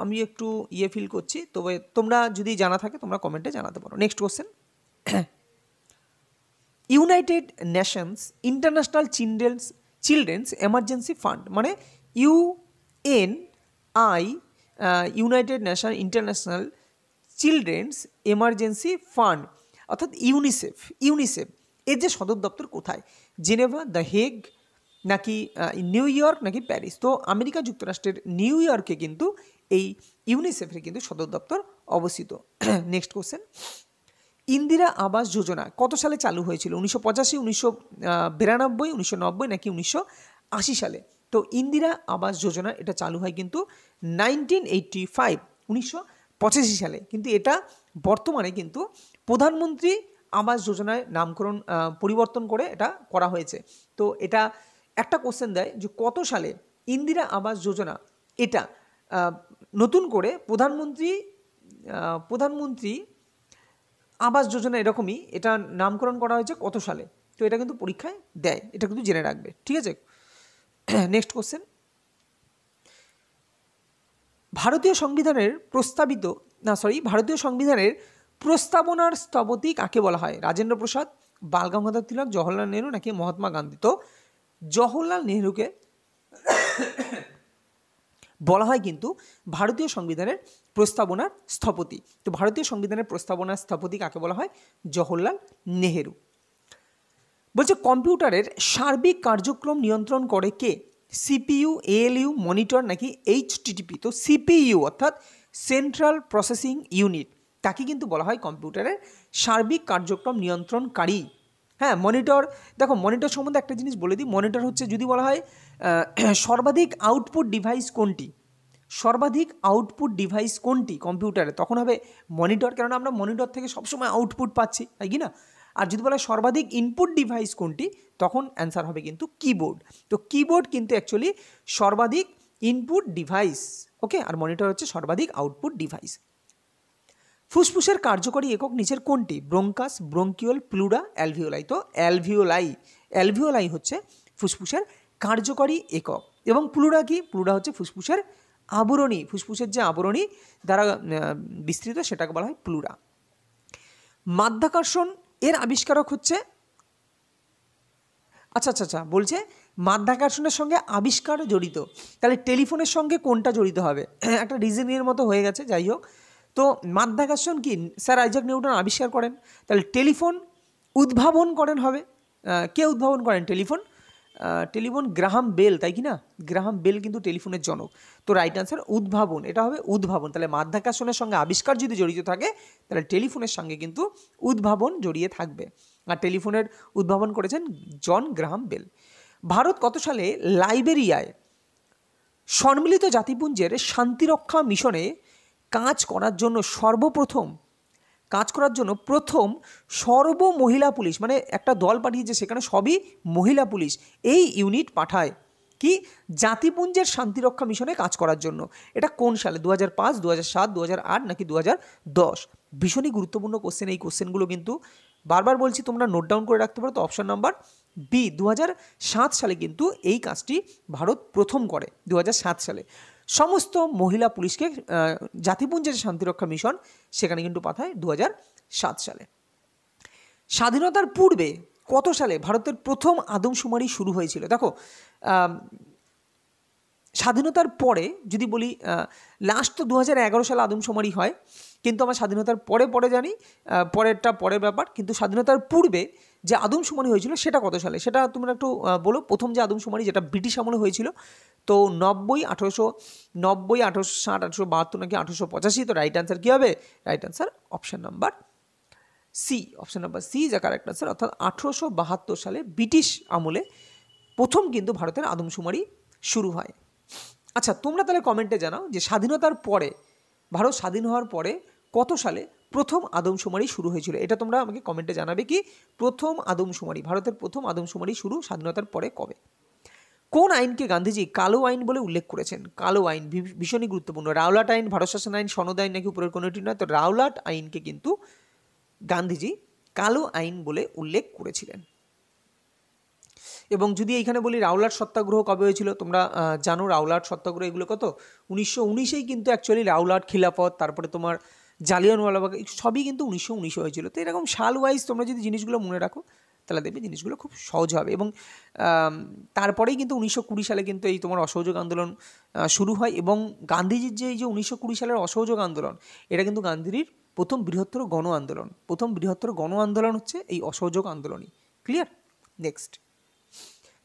আমি একটু ফিল করছি, তবে তোমরা যদি জানা থাকে তোমরা কমেন্টে জানাতে পারো। Next question, United Nations International Children's Emergency Fund, মানে UNI, United Nation International Children's Emergency Fund অর্থাৎ ইউনিসেফ এর যে সদর দপ্তর কোথায়? জেনেভা, দ্য হেগ, নাকি নিউ ইয়র্ক, নাকি প্যারিস? তো আমেরিকা যুক্তরাষ্ট্রের নিউ ইয়র্কে কিন্তু এই ইউনিসেফের কিন্তু সদর দপ্তর অবস্থিত। নেক্সট কোশ্চেন, ইন্দিরা আবাস যোজনা কত সালে চালু হয়েছিল? 1985, 1992, 1990 নাকি 1980 সালে? তো ইন্দিরা আবাস যোজনা এটা চালু হয় কিন্তু 1985 সালে, কিন্তু এটা বর্তমানে কিন্তু প্রধানমন্ত্রী আবাস যোজনায় নামকরণ পরিবর্তন করে এটা করা হয়েছে। তো এটা একটা কোশ্চেন দেয় যে কত সালে ইন্দিরা আবাস যোজনা এটা নতুন করে প্রধানমন্ত্রী আবাস যোজনা এরকমই এটা নামকরণ করা হয়েছে কত সালে? তো এটা কিন্তু পরীক্ষায় দেয়, এটা কিন্তু জেনে রাখবে, ঠিক আছে? নেক্সট কোশ্চেন, ভারতীয় সংবিধানের প্রস্তাবনার স্থপতি কাকে বলা হয়? রাজেন্দ্র প্রসাদ, বাল গঙ্গাধর তিলক, জওহরলাল নেহরু নাকি মহাত্মা গান্ধী? তো জওহরলাল নেহরুকে বলা হয় কিন্তু ভারতীয় সংবিধানের প্রস্তাবনার স্থপতি। তো ভারতীয় সংবিধানের প্রস্তাবনার স্থপতি কাকে বলা হয়? জওহরলাল নেহেরু। বলছে কম্পিউটারের সার্বিক কার্যক্রম নিয়ন্ত্রণ করে কে? সিপিইউ, এএলইউ, মনিটর নাকি এইচটিটিপি? তো সিপিইউ অর্থাৎ সেন্ট্রাল প্রসেসিং ইউনিট, তাকে কিন্তু বলা হয় কম্পিউটারের সার্বিক কার্যক্রম নিয়ন্ত্রণকারী। হ্যাঁ, মনিটর, দেখো মনিটর সম্বন্ধে একটা জিনিস বলে দিই, মনিটর হচ্ছে যদি বলা হয় সর্বাধিক আউটপুট ডিভাইস কোনটি, কম্পিউটারে, তখন হবে মনিটর, কেননা আমরা মনিটর থেকে সবসময় আউটপুট পাচ্ছি, তাই কি না? আর যদি বলা হয় সর্বাধিক ইনপুট ডিভাইস কোনটি, তখন অ্যান্সার হবে কিন্তু কিবোর্ড। তো কিবোর্ড কিন্তু অ্যাকচুয়ালি সর্বাধিক ইনপুট ডিভাইস, ওকে, আর মনিটর হচ্ছে সর্বাধিক আউটপুট ডিভাইস। ফুসফুসের কার্যকরী একক নিচের কোনটি? Bronchus, ব্রোঙ্কিওল, pleura, alveoli? তো অ্যালভিওলাই হচ্ছে ফুসফুসের কার্যকরী একক, এবং প্লুরা কি? প্লুরা হচ্ছে ফুসফুসের আবরণী, ফুসফুসের যে আবরণী দ্বারা বিস্তৃত সেটাকে বলা হয় প্লুরা। মাধ্যাকর্ষণ এর আবিষ্কারক হচ্ছে, আচ্ছা বলছে মাধ্যাকর্ষণের সঙ্গে আবিষ্কার জড়িত, তাহলে টেলিফোনের সঙ্গে কোনটা জড়িত হবে? একটা রিজনিংয়ের মতো হয়ে গেছে, যাই হোক। তো মাধ্যাকর্ষণ কি স্যার আইজাক নিউটন আবিষ্কার করেন, তাহলে টেলিফোন উদ্ভাবন করেন হবে, কে উদ্ভাবন করেন টেলিফোন? গ্রাহাম বেল, তাই কি না? গ্রাহাম বেল কিন্তু টেলিফোনের জনক। তো রাইট আনসার উদ্ভাবন, এটা হবে উদ্ভাবন। তাহলে মাধ্যাকর্ষণের সঙ্গে আবিষ্কার যদি জড়িত থাকে তাহলে টেলিফোনের সঙ্গে কিন্তু উদ্ভাবন জড়িয়ে থাকবে, আর টেলিফোনের উদ্ভাবন করেছেন জন গ্রাহাম বেল। ভারত কত সালে লাইবেরিয়ায় সম্মিলিত জাতিপুঞ্জের শান্তিরক্ষা মিশনে কাজ করার জন্য প্রথম সর্বমহিলা পুলিশ, মানে একটা দল পাঠিয়েছে সেখানে সবই মহিলা পুলিশ, এই ইউনিট পাঠায় কি জাতিপুঞ্জের শান্তিরক্ষা মিশনে কাজ করার জন্য? এটা কোন সালে? 2005, 2007, 2008 নাকি 2010? ভীষণই গুরুত্বপূর্ণ কোশ্চেন, এই কোশ্চেনগুলো কিন্তু বারবার বলছি তোমরা নোট ডাউন করে রাখতে পারো। তো অপশন নাম্বার বি, 2007 সালে কিন্তু এই কাজটি ভারত প্রথম করে, 2007 সালে সমস্ত মহিলা পুলিশকে জাতিপুঞ্জের শান্তিরক্ষা মিশন সেখানে কিন্তু পাঠায় 2007 সালে। স্বাধীনতার পূর্বে কত সালে ভারতের প্রথম আদমশুমারি শুরু হয়েছিল? দেখো স্বাধীনতার পরে যদি বলি লাস্ট তো 2011 সালে আদমশুমারি হয়, কিন্তু আমার স্বাধীনতার পরে জানি, পরেরটা পরের ব্যাপার। কিন্তু স্বাধীনতার পূর্বে যে আদমশুমারি হয়েছিল সেটা কত সালে সেটা তোমরা একটু বলো। প্রথম যে আদমশুমারি যেটা ব্রিটিশ আমলে হয়েছিল, তো 1860, 1872 নাকি 1885। তো রাইট অ্যান্সার কী হবে? Right answer option number C. Option number C যা কারেক্ট অ্যান্সার। অর্থাৎ 1872 সালে ব্রিটিশ আমলে প্রথম কিন্তু ভারতের আদমশুমারি শুরু হয়। আচ্ছা, তোমরা তাহলে কমেন্টে জানাও যে স্বাধীনতার পরে, ভারত স্বাধীন হওয়ার পরে কত সালে প্রথম আদমশুমারি শুরু হয়েছিল? এটা তোমরা আমাকে কমেন্টে জানাবে কি প্রথম আদমশুমারি, ভারতের প্রথম আদমশুমারি শুরু স্বাধীনতার পরে কবে? কোন আইনকে গান্ধীজি কালো আইন বলে উল্লেখ করেছেন? কালো আইন ভীষণই গুরুত্বপূর্ণ। রাওলাট আইন, ভারত শাসন আইন, সনদ আইন নাকি উপরের কোনোটি নয়? তো রাওলাট আইনকে কিন্তু গান্ধীজি কালো আইন বলে উল্লেখ করেছিলেন। এবং যদি এইখানে বলি রাওলাট সত্যাগ্রহ কবে হয়েছিল, তোমরা জানো রাওলাট সত্যাগ্রহ এগুলো কত 1919-এই কিন্তু অ্যাকচুয়ালি রাওলাট, খিলাফত, তারপরে তোমার জালিয়ানওয়ালাবাগ সবই কিন্তু 1919 হয়েছিল। তো এরকম সাল ওয়াইজ তোমরা যদি জিনিসগুলো মনে রাখো তাহলে দেখবে জিনিসগুলো খুব সহজ হবে। এবং তারপরেই কিন্তু 1920 সালে কিন্তু এই তোমার অসহযোগ আন্দোলন শুরু হয়। এবং গান্ধীজির যে এই যে 1920 সালের অসহযোগ আন্দোলন, এটা কিন্তু গান্ধীজির প্রথম বৃহত্তর গণ আন্দোলন। প্রথম বৃহত্তর গণ আন্দোলন হচ্ছে এই অসহযোগ আন্দোলনই। ক্লিয়ার? নেক্সট,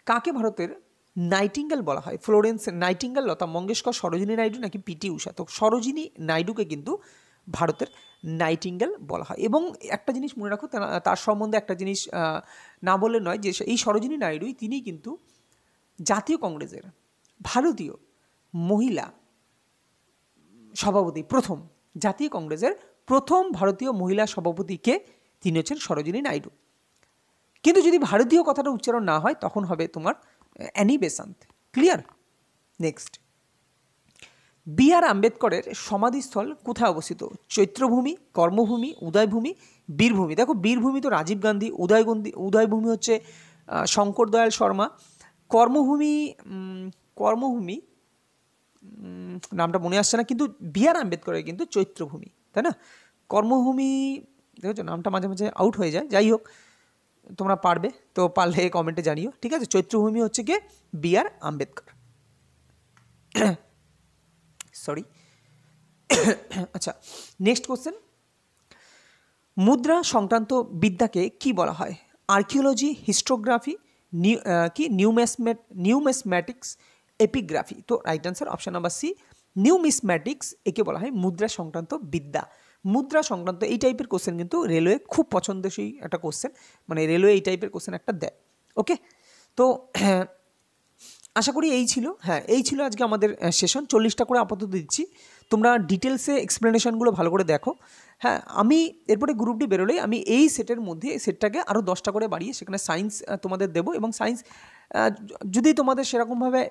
কাকে ভারতের নাইটিঙ্গেল বলা হয়? ফ্লোরেন্স নাইটিঙ্গেল, লতা মঙ্গেশকর, সরোজিনী নাইডু নাকি পিটি উষা? তো সরোজিনী নাইডুকে কিন্তু ভারতের নাইটিঙ্গেল বলা হয়। এবং একটা জিনিস মনে রাখো, তার সম্বন্ধে একটা জিনিস না বললে নয়, যে এই সরোজিনী নাইডুই তিনি কিন্তু জাতীয় কংগ্রেসের ভারতীয় মহিলা সভাপতি, প্রথম জাতীয় কংগ্রেসের প্রথম ভারতীয় মহিলা সভাপতিকে, তিনি হচ্ছেন সরোজিনী নাইডু। কিন্তু যদি ভারতীয় কথাটা উচ্চারণ না হয় তখন হবে তোমার Annie Besant. Clear? Next, B R আম্বেদকরের সমাধিস্থল কোথায় অবস্থিত? চৈত্রভূমি, কর্মভূমি, উদয়ভূমি, বীরভূমি। দেখো বীরভূমি তো রাজীব গান্ধী, উদয়ভূমি হচ্ছে শঙ্কর দয়াল শর্মা, কর্মভূমি নামটা মনে আসছে না, কিন্তু বি আর আম্বেদকরের কিন্তু চৈত্রভূমি, তাই না? কর্মভূমি দেখেছো নামটা মাঝে মাঝে আউট হয়ে যায়। যাই হোক, তোমরা পারবে, তো পারলে কমেন্টে জানিও। ঠিক আছে, চৈত্রভূমি হচ্ছে কি বি আর আম্বেদকর। সরি। আচ্ছা, নেক্সট কোশ্চেন, মুদ্রা সংক্রান্ত বিদ্যাকে কি বলা হয়? Archaeology, histography, numismatics, epigraphy. তো right answer option number C, numismatics. একে বলা হয় মুদ্রা সংক্রান্ত বিদ্যা। মুদ্রা সংক্রান্ত এই টাইপের কোশ্চেন কিন্তু রেলওয়ে খুব পছন্দসই একটা কোশ্চেন, মানে রেলওয়ে এই টাইপের কোশ্চেন একটা দেয়। ওকে, তো আশা করি এই ছিল, হ্যাঁ এই ছিল আজকে আমাদের সেশন। 40টা করে আপাতত দিচ্ছি, তোমরা ডিটেলসে এক্সপ্লেনেশনগুলো ভালো করে দেখো। হ্যাঁ, আমি এরপরে গ্রুপ ডি বেরোলেই আমি এই সেটের মধ্যে সেটটাকে আরও 10টা করে বাড়িয়ে সেখানে সায়েন্স তোমাদের দেবো। এবং সায়েন্স যদি তোমাদের সেরকমভাবে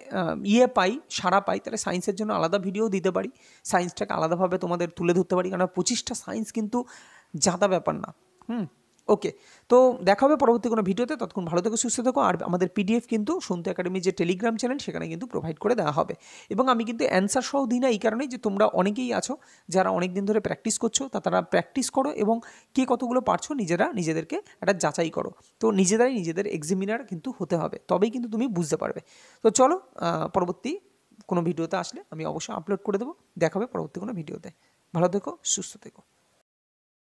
সাড়া পাই, তাহলে সায়েন্সের জন্য আলাদা ভিডিও দিতে পারি, সায়েন্সটাকে আলাদাভাবে তোমাদের তুলে ধরতে পারি, কারণ 25টা সায়েন্স কিন্তু জাদা ব্যাপার না। ওকে, তো দেখা হবে পরবর্তী কোনো ভিডিওতে। ততক্ষণ ভালো থেকো, সুস্থ থেকো। আর আমাদের পিডিএফ কিন্তু সন্তু একাডেমি যে টেলিগ্রাম চ্যানেল, সেখানে কিন্তু প্রোভাইড করে দেওয়া হবে। এবং আমি কিন্তু অ্যান্সার সহ দিই না এই কারণেই যে তোমরা অনেকেই আছো যারা অনেক দিন ধরে প্র্যাকটিস করছো, তারা প্র্যাকটিস করো এবং কে কতগুলো পারছো নিজেদেরকে একটা যাচাই করো। তো নিজেদের এক্সামিনার কিন্তু হতে হবে, তবেই কিন্তু তুমি বুঝতে পারবে। তো চলো, পরবর্তী কোনো ভিডিওতে আসলে আমি অবশ্যই আপলোড করে দেবো। দেখা হবে পরবর্তী কোনো ভিডিওতে। ভালো থেকো, সুস্থ থেকো।